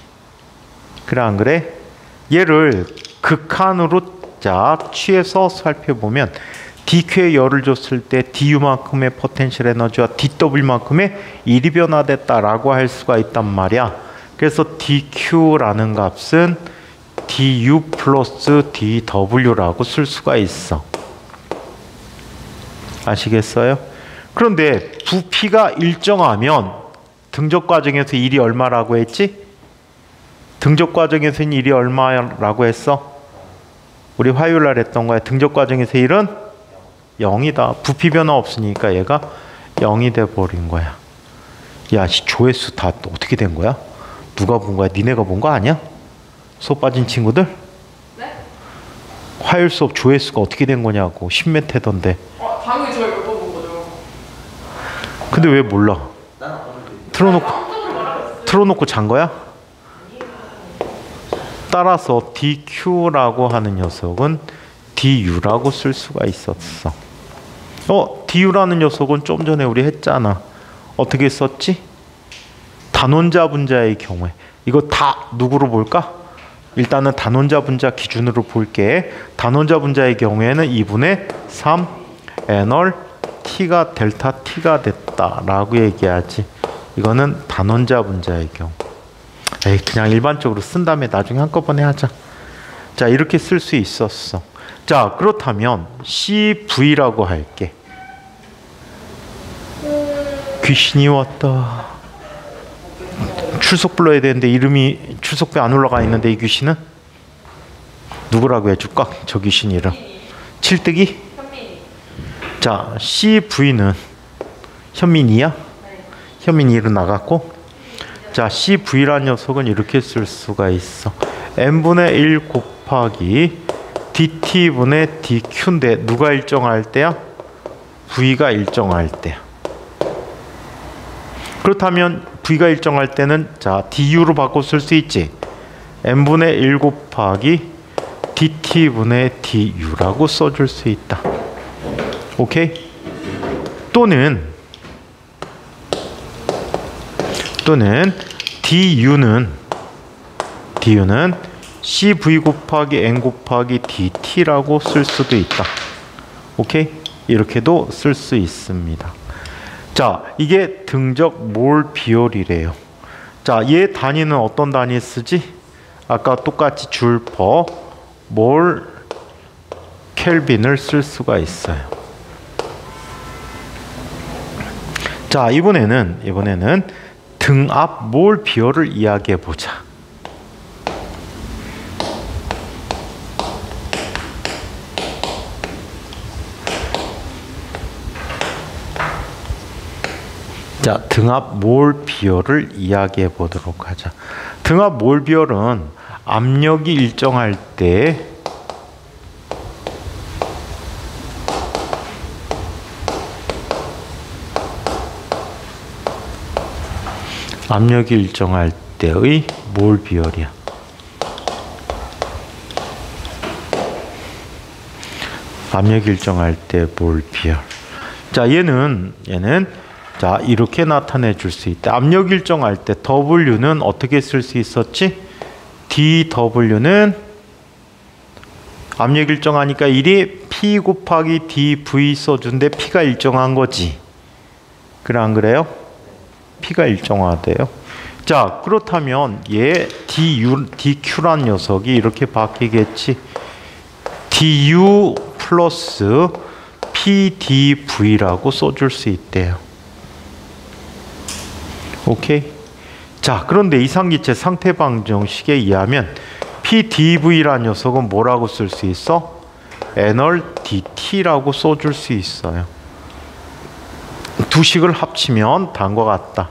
그래 안 그래? 얘를 극한으로 자 취해서 살펴보면 dq에 열을 줬을 때 du만큼의 포텐셜 에너지와 dw만큼의 일이 변화됐다라고 할 수가 있단 말이야. 그래서 dq라는 값은 du 플러스 dw라고 쓸 수가 있어. 아시겠어요? 그런데 부피가 일정하면 등적 과정에서 일이 얼마라고 했지? 등적 과정에서는 일이 얼마라고 했어? 우리 화요일 날 했던 거야. 등적 과정에서 일은 0이다. 부피 변화 없으니까 얘가 0이 돼버린 거야. 야, 조회수 다 어떻게 된 거야? 누가 본 거야? 니네가 본 거 아니야? 수업 빠진 친구들? 네? 화요일 수업 조회수가 어떻게 된 거냐고. 10몇 회던데. 당연히 저희 못 본 거죠. 근데 왜 몰라? 틀어놓고 잔 거야? 따라서 DQ라고 하는 녀석은 DU라고 쓸 수가 있었어. DU라는 녀석은 좀 전에 우리 했잖아. 어떻게 썼지? 단원자 분자의 경우에. 이거 다 누구로 볼까? 일단은 단원자 분자 기준으로 볼게. 단원자 분자의 경우에는 2분의 3 n월 t가 델타 t가 됐다라고 얘기하지. 이거는 단원자 분자의 경우. 그냥 일반적으로 쓴 다음에 나중에 한꺼번에 하자. 자, 이렇게 쓸 수 있었어. 자, 그렇다면 CV라고 할게. 귀신이 왔다. 출석 불러야 되는데 이름이 출석배 안 올라가 있는데 이 귀신은? 누구라고 해줄까? 저 귀신 이름. 칠뜨기? 현민이. 자, CV는 현민이야? 네. 현민이 이름 나갔고. 자, CV라는 녀석은 이렇게 쓸 수가 있어. n분의 1 곱하기 dt분의 dq인데 누가 일정할 때야? v가 일정할 때야. 그렇다면 v가 일정할 때는 자 du로 바꿔 쓸 수 있지. n분의 1 곱하기 dt분의 du라고 써줄 수 있다. 오케이? 또는 du는 cv 곱하기 n 곱하기 dt라고 쓸 수도 있다. 오케이? 이렇게도 쓸 수 있습니다. 자, 이게 등적 몰 비율이래요. 자, 얘 단위는 어떤 단위 쓰지? 아까 똑같이 줄퍼 몰 켈빈을 쓸 수가 있어요. 자, 이번에는 등압 몰 비율을 이야기해 보자. 자, 등압 몰 비율을 이야기해 보도록 하자. 등압 몰 비율은 압력이 일정할 때 때의 몰 비율이야. 압력이 일정할 때 몰 비율. 자, 얘는 자, 이렇게 나타내 줄 수 있다. 압력 일정할 때 W는 어떻게 쓸 수 있었지? dW는 압력 일정하니까 1이 P 곱하기 dV 써준데 P가 일정한 거지. 그래, 안 그래요? P가 일정하대요. 자, 그렇다면 얘 DQ란 녀석이 이렇게 바뀌겠지. DU 플러스 PDV라고 써줄 수 있대요. 오케이? 자, 그런데 이상기체 상태방정식에 의하면 PDV라는 녀석은 뭐라고 쓸 수 있어? n월 dt라고 써줄 수 있어요. 두 식을 합치면 다음과 같다.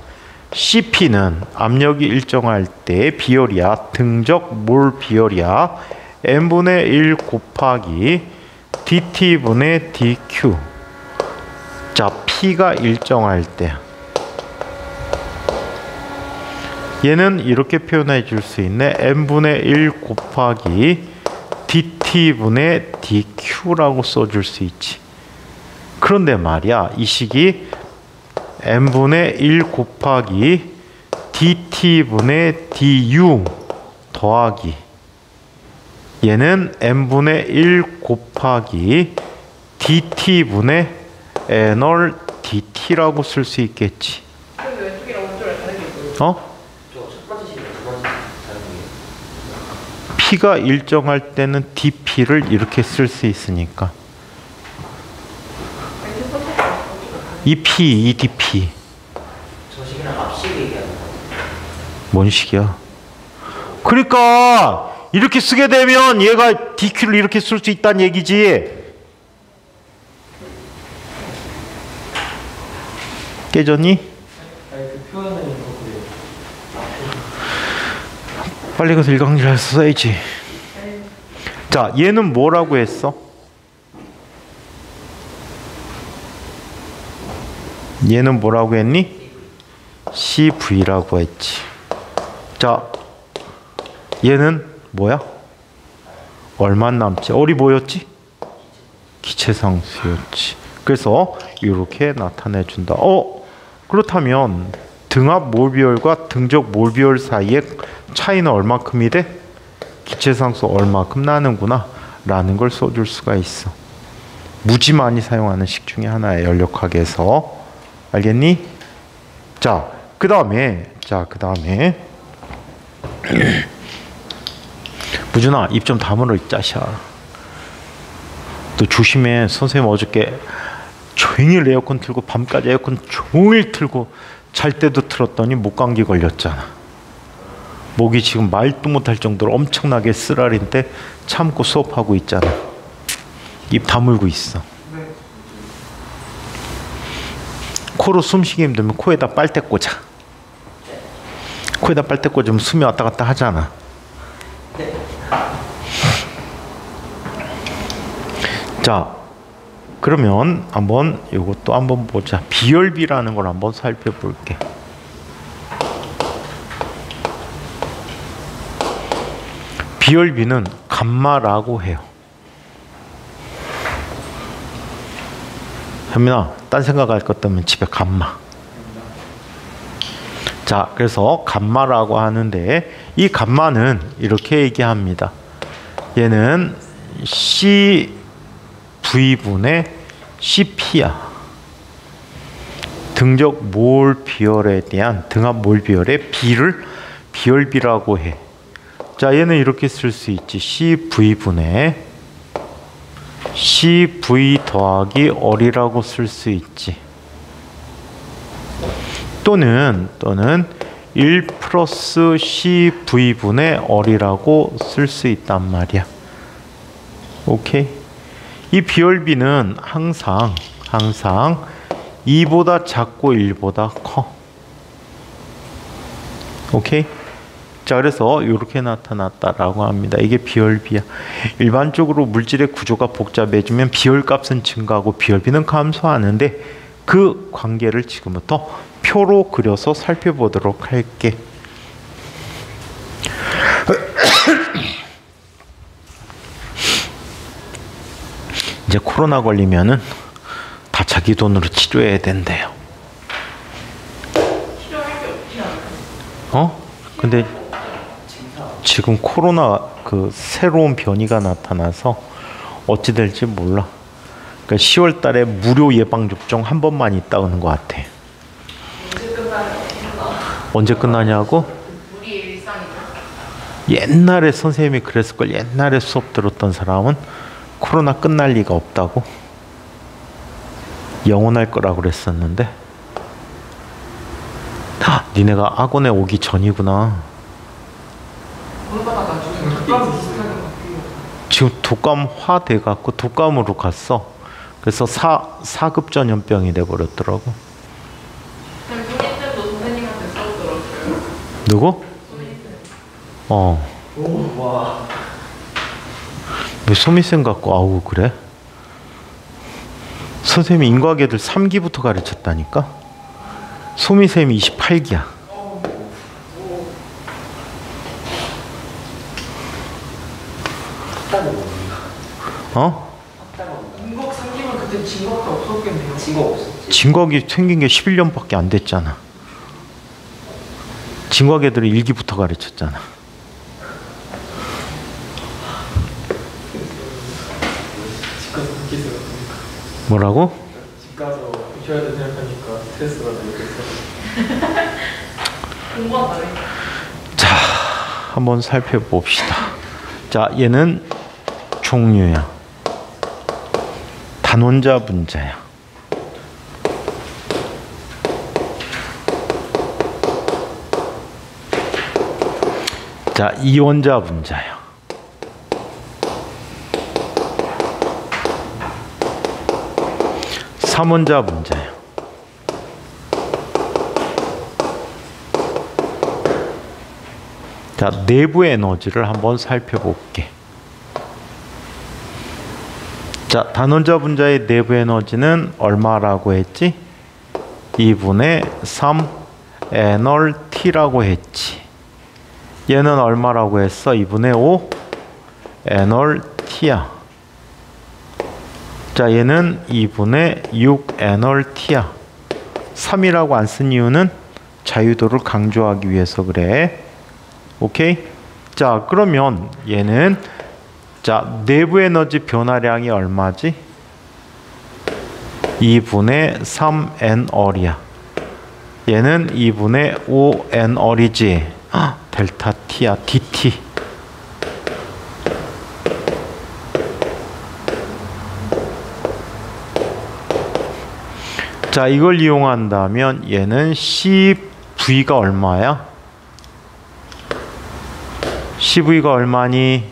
CP는 압력이 일정할 때 비율이야. 등적 몰 비율이야. n분의 1 곱하기 dt분의 dq. 자, P가 일정할 때 얘는 이렇게 표현해 줄 수 있네. n분의 1 곱하기 dt분의 dq라고 써줄 수 있지. 그런데 말이야, 이 식이 n분의 1 곱하기 dt분의 du 더하기 얘는 n분의 1 곱하기 dt분의 n월 dt라고 쓸 수 있겠지. 그럼 왼쪽이랑 오른쪽이랑 다른 게 있어요? 첫 번째 식이랑 두 번째 다른 게. P가 일정할 때는 dp를 이렇게 쓸 수 있으니까 이 P, 이 dp. 저 식이랑 앞식 얘기하는 거. 뭔 식이야? 그러니까 이렇게 쓰게 되면 얘가 dq를 이렇게 쓸 수 있다는 얘기지. 깨졌니? 아니 그 표현은 이거 그래요. 빨리 가서 일강지라서 써야지. 자, 얘는 뭐라고 했어? 얘는 뭐라고 했니? CV라고 했지. 자, 얘는 뭐야? 얼마 남지? 얼이 뭐였지? 기체상수였지. 그래서 이렇게 나타내 준다. 그렇다면 등압 몰비율과 등적 몰비율 사이의 차이는 얼마큼이 돼? 기체상수 얼마큼 나는구나 라는 걸 써줄 수가 있어. 무지 많이 사용하는 식 중에 하나의 연력학에서. 알겠니? 자, 그 다음에 무준아, 입 좀 다물어 이 짜샤. 너 조심해. 선생님 어저께 종일 에어컨 틀고 밤까지 에어컨 종일 틀고 잘 때도 틀었더니 목감기 걸렸잖아. 목이 지금 말도 못할 정도로 엄청나게 쓰라린데 참고 수업하고 있잖아. 입 다물고 있어. 코로 숨쉬기 힘들면 코에다 빨대 꽂아. 코에다 빨대 꽂으면 숨이 왔다 갔다 하잖아. 자, 그러면 한번 이것도 한번 보자. 비열비라는 걸 한번 살펴볼게. 비열비는 감마라고 해요. 현민아, 딴 생각할 것 없으면 집에 감마. 자, 그래서 감마라고 하는데 이 감마는 이렇게 얘기합니다. 얘는 CV분의 CP야. 등적 몰 비열에 대한 등압 몰 비열의 비를 비열비라고 해. 자, 얘는 이렇게 쓸 수 있지. CV분의 CV 더하기 얼이라고 쓸 수 있지. 또는 1 플러스 CV분의 얼이라고 쓸 수 있단 말이야. 오케이? 이 비열비는 항상 2보다 작고 1보다 커. 오케이? 자, 그래서 이렇게 나타났다라고 합니다. 이게 비열비야. 일반적으로 물질의 구조가 복잡해지면 비열값은 증가하고 비열비는 감소하는데 그 관계를 지금부터 표로 그려서 살펴보도록 할게. 이제 코로나 걸리면은 다 자기 돈으로 치료해야 된대요. 치료할 게 없지 않아요? 근데 지금 코로나 그 새로운 변이가 나타나서 어찌 될지 몰라. 그러니까 10월 달에 무료 예방 접종 한 번만 있다는 것 같아. 언제 끝나요? 언제 끝나냐고? 우리의 일상이죠. 옛날에 선생님이 그랬을 걸. 옛날에 수업 들었던 사람은 코로나 끝날 리가 없다고. 영원할 거라고 그랬었는데. 니네가 학원에 오기 전이구나. 그러다가 나중에 독감 비슷하게 바뀌고. 지금 독감화 돼갖고 독감으로 갔어. 그래서 4급 전염병이 돼버렸더라고. 그냥 소민 때도 선생님한테 수업 들었어요. 누구? 소민 때. 오, 와. 왜 소미쌤 갖고 아우 그래? 선생님이 인과계들 3기부터 가르쳤다니까? 소미쌤이 28기야. 인국 생기면 그때 진국도 없었겠네요. 진거 없었지. 진과계 생긴 게 11년밖에 안 됐잖아. 진과계들을 1기부터 가르쳤잖아. 집 가서 그렇게 생각하니까. 뭐라고? 집 가서 쉬어야 돼 생각하니까 스트레스 받아 이렇게. 공부한다네. 자, 한번 살펴봅시다. 자, 얘는 종류야. 단원자 분자야. 자, 이원자 분자야. 삼원자 분자야. 자, 내부 에너지를 한번 살펴볼게. 자, 단원자 분자의 내부 에너지는 얼마라고 했지? 2분의 3 에널 T라고 했지. 얘는 얼마라고 했어? 2분의 5 n월 t야. 자, 얘는 2분의 6 n월 t야. 3이라고 안 쓴 이유는 자유도를 강조하기 위해서 그래. 오케이? 자, 그러면 얘는 자, 내부 에너지 변화량이 얼마지? 2분의 3 n월이야. 얘는 2분의 5 n월이지. 델타 t야. dt. 자, 이걸 이용한다면 얘는 CV가 얼마야? CV가 얼마니?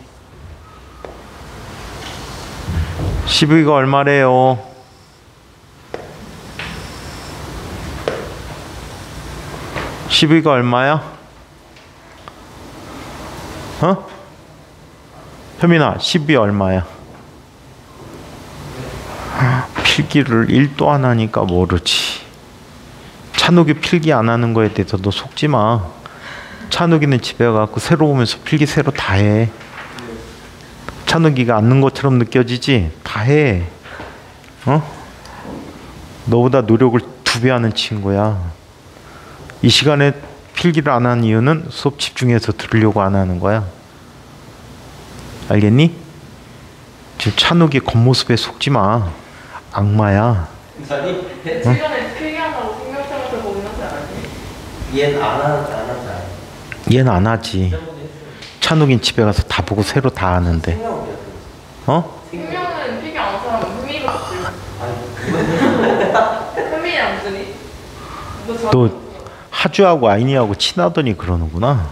CV가 얼마래요? CV가 얼마야? 어? 현민아, CV 얼마야? 필기를 1도 안 하니까 모르지. 찬욱이 필기 안 하는 거에 대해서 너 속지 마. 찬욱이는 집에 가서 새로 오면서 필기 새로 다 해. 찬욱이가 앉는 것처럼 느껴지지? 다 해. 어? 너보다 노력을 2배 하는 친구야. 이 시간에 필기를 안 하는 이유는 수업 집중해서 들으려고 안 하는 거야. 알겠니? 지금 찬욱이 겉모습에 속지 마. 악마야. 시간에 필기한다고 생각하면서 보면서 안 해? 얘는 안 하잖아. 얘는 안 하지. 찬욱이는 집에 가서 다 보고 새로 다 하는데. 어? 생명은 필기 안 하는 사람은 흥미가 없지. 흥미 안 드니? 너 하주하고 아이니하고 친하더니 그러는구나.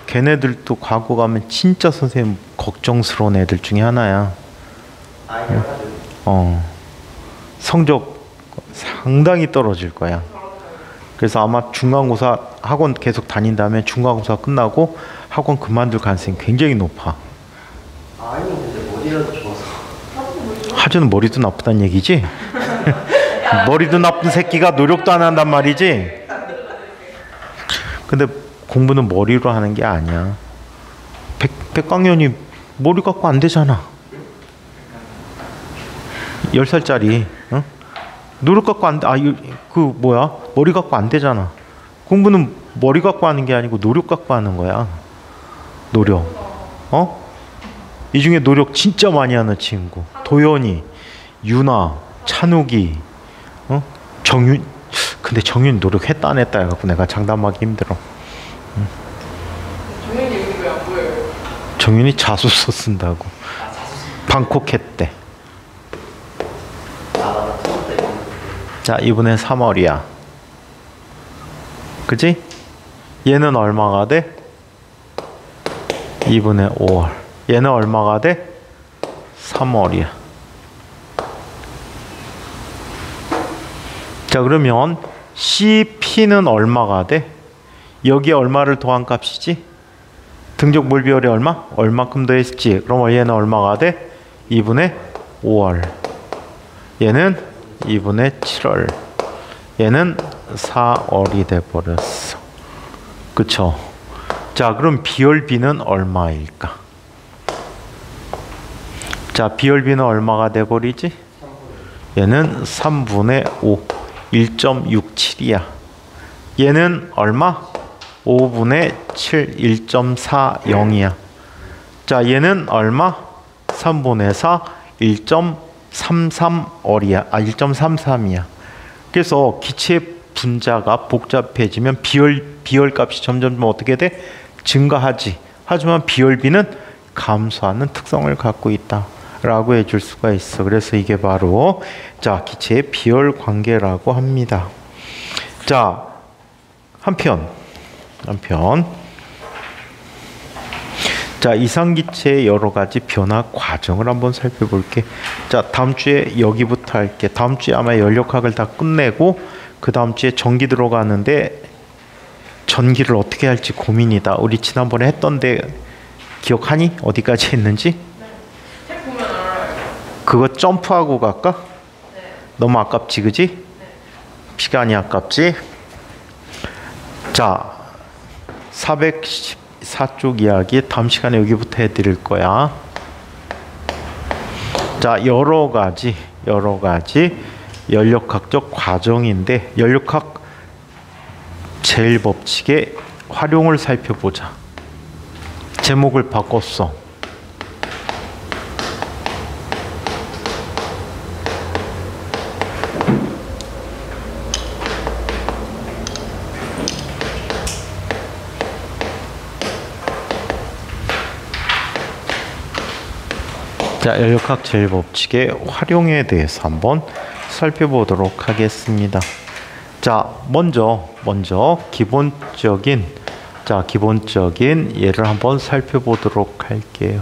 걔네들도 과거 가면 진짜 선생님 걱정스러운 애들 중에 하나야. 성적 상당히 떨어질 거야. 그래서 아마 중간고사 학원 계속 다닌 다음에 중간고사 끝나고 학원 그만둘 가능성이 굉장히 높아. 아니 근데 머리라도 좋아서. 하주는 머리도 나쁘다는 얘기지? 머리도 나쁜 새끼가 노력도 안 한단 말이지? 근데 공부는 머리로 하는 게 아니야. 백광년이 머리 갖고 안 되잖아. 10살짜리. 어? 노력 갖고 안 돼. 머리 갖고 안 되잖아. 공부는 머리 갖고 하는 게 아니고 노력 갖고 하는 거야. 노력. 어? 이 중에 노력 진짜 많이 하는 친구. 도연이, 유나, 찬욱이, 정윤. 근데 정윤 노력했다 안 했다 해갖고 내가 장담하기 힘들어. 정윤이 여기 왜안 보여요? 정윤이 자소서 쓴다고. 방콕 했대. 자, 이번에 3월이야. 그치? 얘는 얼마가 돼? 2분의 5월. 얘는 얼마가 돼? 3월이야. 자, 그러면 CP는 얼마가 돼? 여기에 얼마를 더한 값이지? 등적 몰비율이 얼마? 얼마큼 더했지? 그럼 얘는 얼마가 돼? 2분의 5월. 얘는 2분의 7월. 얘는 4월이 돼버렸어. 그쵸? 자, 그럼 비열비는 얼마일까? 자, 비열비는 얼마가 돼버리지? 얘는 3분의 5. 1.67이야. 얘는 얼마? 5분의 7, 1.40이야. 자, 얘는 얼마? 3분의 4, 1.33월이야. 1.33이야. 그래서 기체 분자가 복잡해지면 비열 값이 점점 어떻게 돼? 증가하지. 하지만 비열비는 감소하는 특성을 갖고 있다. 라고 해줄 수가 있어. 그래서 이게 바로 자, 기체의 비열 관계라고 합니다. 자, 한편 자, 이상기체의 여러 가지 변화 과정을 한번 살펴볼게. 자, 다음 주에 여기부터 할게. 다음 주에 아마 연력학을 다 끝내고 그 다음 주에 전기 들어가는데 전기를 어떻게 할지 고민이다. 우리 지난번에 했던데 기억하니? 어디까지 했는지? 책 보면 알아요. 그거 점프하고 갈까? 네. 너무 아깝지, 그지? 네. 시간이 아깝지? 자, 414쪽 이야기 다음 시간에 여기부터 해드릴 거야. 자, 여러 가지 연력학적 과정인데 연력학 제1법칙의 활용을 살펴보자. 제목을 바꿨어. 자, 연력학 제1법칙의 활용에 대해서 한번 살펴보도록 하겠습니다. 자, 먼저 기본적인 예를 한번 살펴보도록 할게요.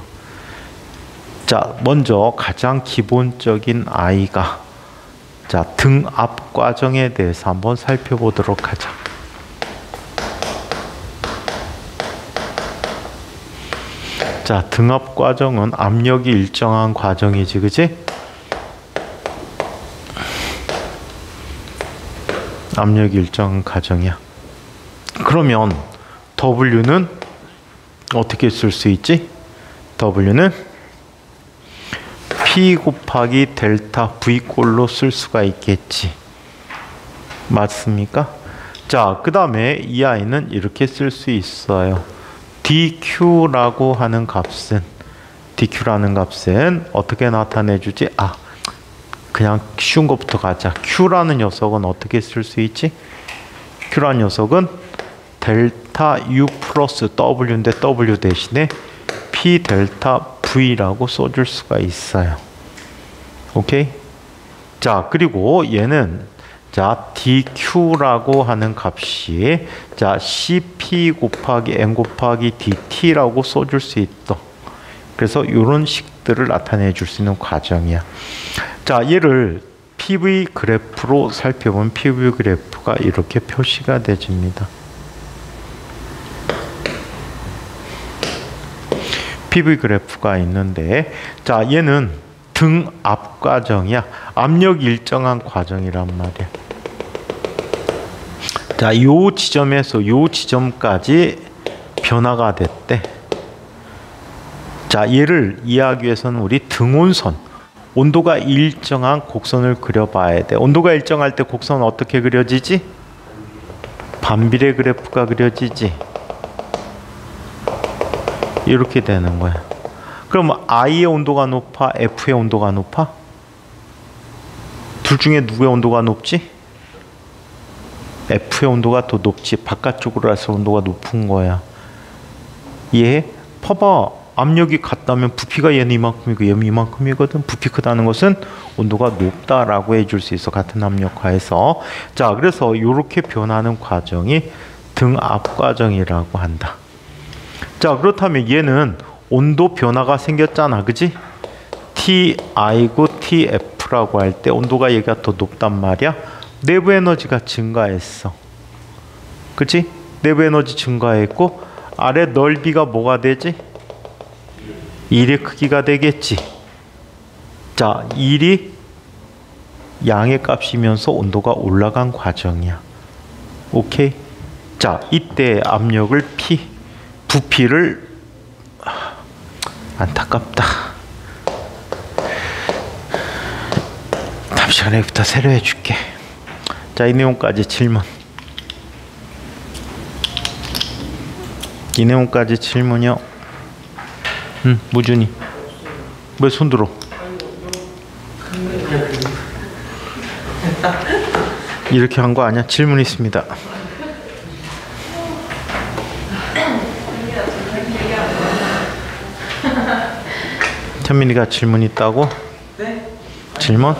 자, 먼저 가장 기본적인 아이가 등압 과정에 대해서 한번 살펴보도록 하자. 자, 등압 과정은 압력이 일정한 과정이지, 그지? 압력이 일정한 과정이야. 그러면 W는 어떻게 쓸 수 있지? W는 P 곱하기 델타 V 꼴로 쓸 수가 있겠지. 맞습니까? 자, 그 다음에 이 아이는 이렇게 쓸 수 있어요. DQ라고 하는 값은 어떻게 나타내주지? 그냥 쉬운 것부터 가자. Q라는 녀석은 어떻게 쓸 수 있지? Q라는 녀석은 델타 U 플러스 W인데 W 대신에 P 델타 V라고 써줄 수가 있어요. 오케이? 자, 그리고 얘는 DQ라고 하는 값이 CP 곱하기 N 곱하기 DT라고 써줄 수 있어. 그래서 이런 식들을 나타내 줄 수 있는 과정이야. 자, 얘를 PV 그래프로 살펴보면 PV 그래프가 이렇게 표시가 되집니다. PV 그래프가 있는데, 자, 얘는 등압 과정이야. 압력이 일정한 과정이란 말이야. 자, 요 지점에서 요 지점까지 변화가 됐대. 자, 얘를 이해하기 위해서는 우리 등온선, 온도가 일정한 곡선을 그려봐야 돼. 온도가 일정할 때 곡선은 어떻게 그려지지? 반비례 그래프가 그려지지. 이렇게 되는 거야. 그럼 I의 온도가 높아? F의 온도가 높아? 둘 중에 누구의 온도가 높지? F의 온도가 더 높지. 바깥쪽으로 해서 온도가 높은 거야. 얘 봐봐. 압력이 같다면 부피가 얘는 이만큼이고 얘는 이만큼이거든. 부피 크다는 것은 온도가 높다라고 해줄 수 있어. 같은 압력하에서. 자, 그래서 이렇게 변하는 과정이 등압 과정이라고 한다. 자, 그렇다면 얘는 온도 변화가 생겼잖아, 그지? TI고 TF라고 할 때 온도가 얘가 더 높단 말이야. 내부 에너지가 증가했어, 그치? 내부 에너지 증가했고 아래 넓이가 뭐가 되지? 1의 크기가 되겠지. 자, 1이 양의 값이면서 온도가 올라간 과정이야. 오케이? 자, 이때 압력을 P, 부피를 안타깝다. 다음 시간에부터 새로 해줄게. 자, 이 내용까지 질문. 이 내용까지 질문이요. 무준이. 왜 손 들어? 이렇게 한 거 아니야? 질문 있습니다. 찬민이가 질문 있다고? 네? 질문?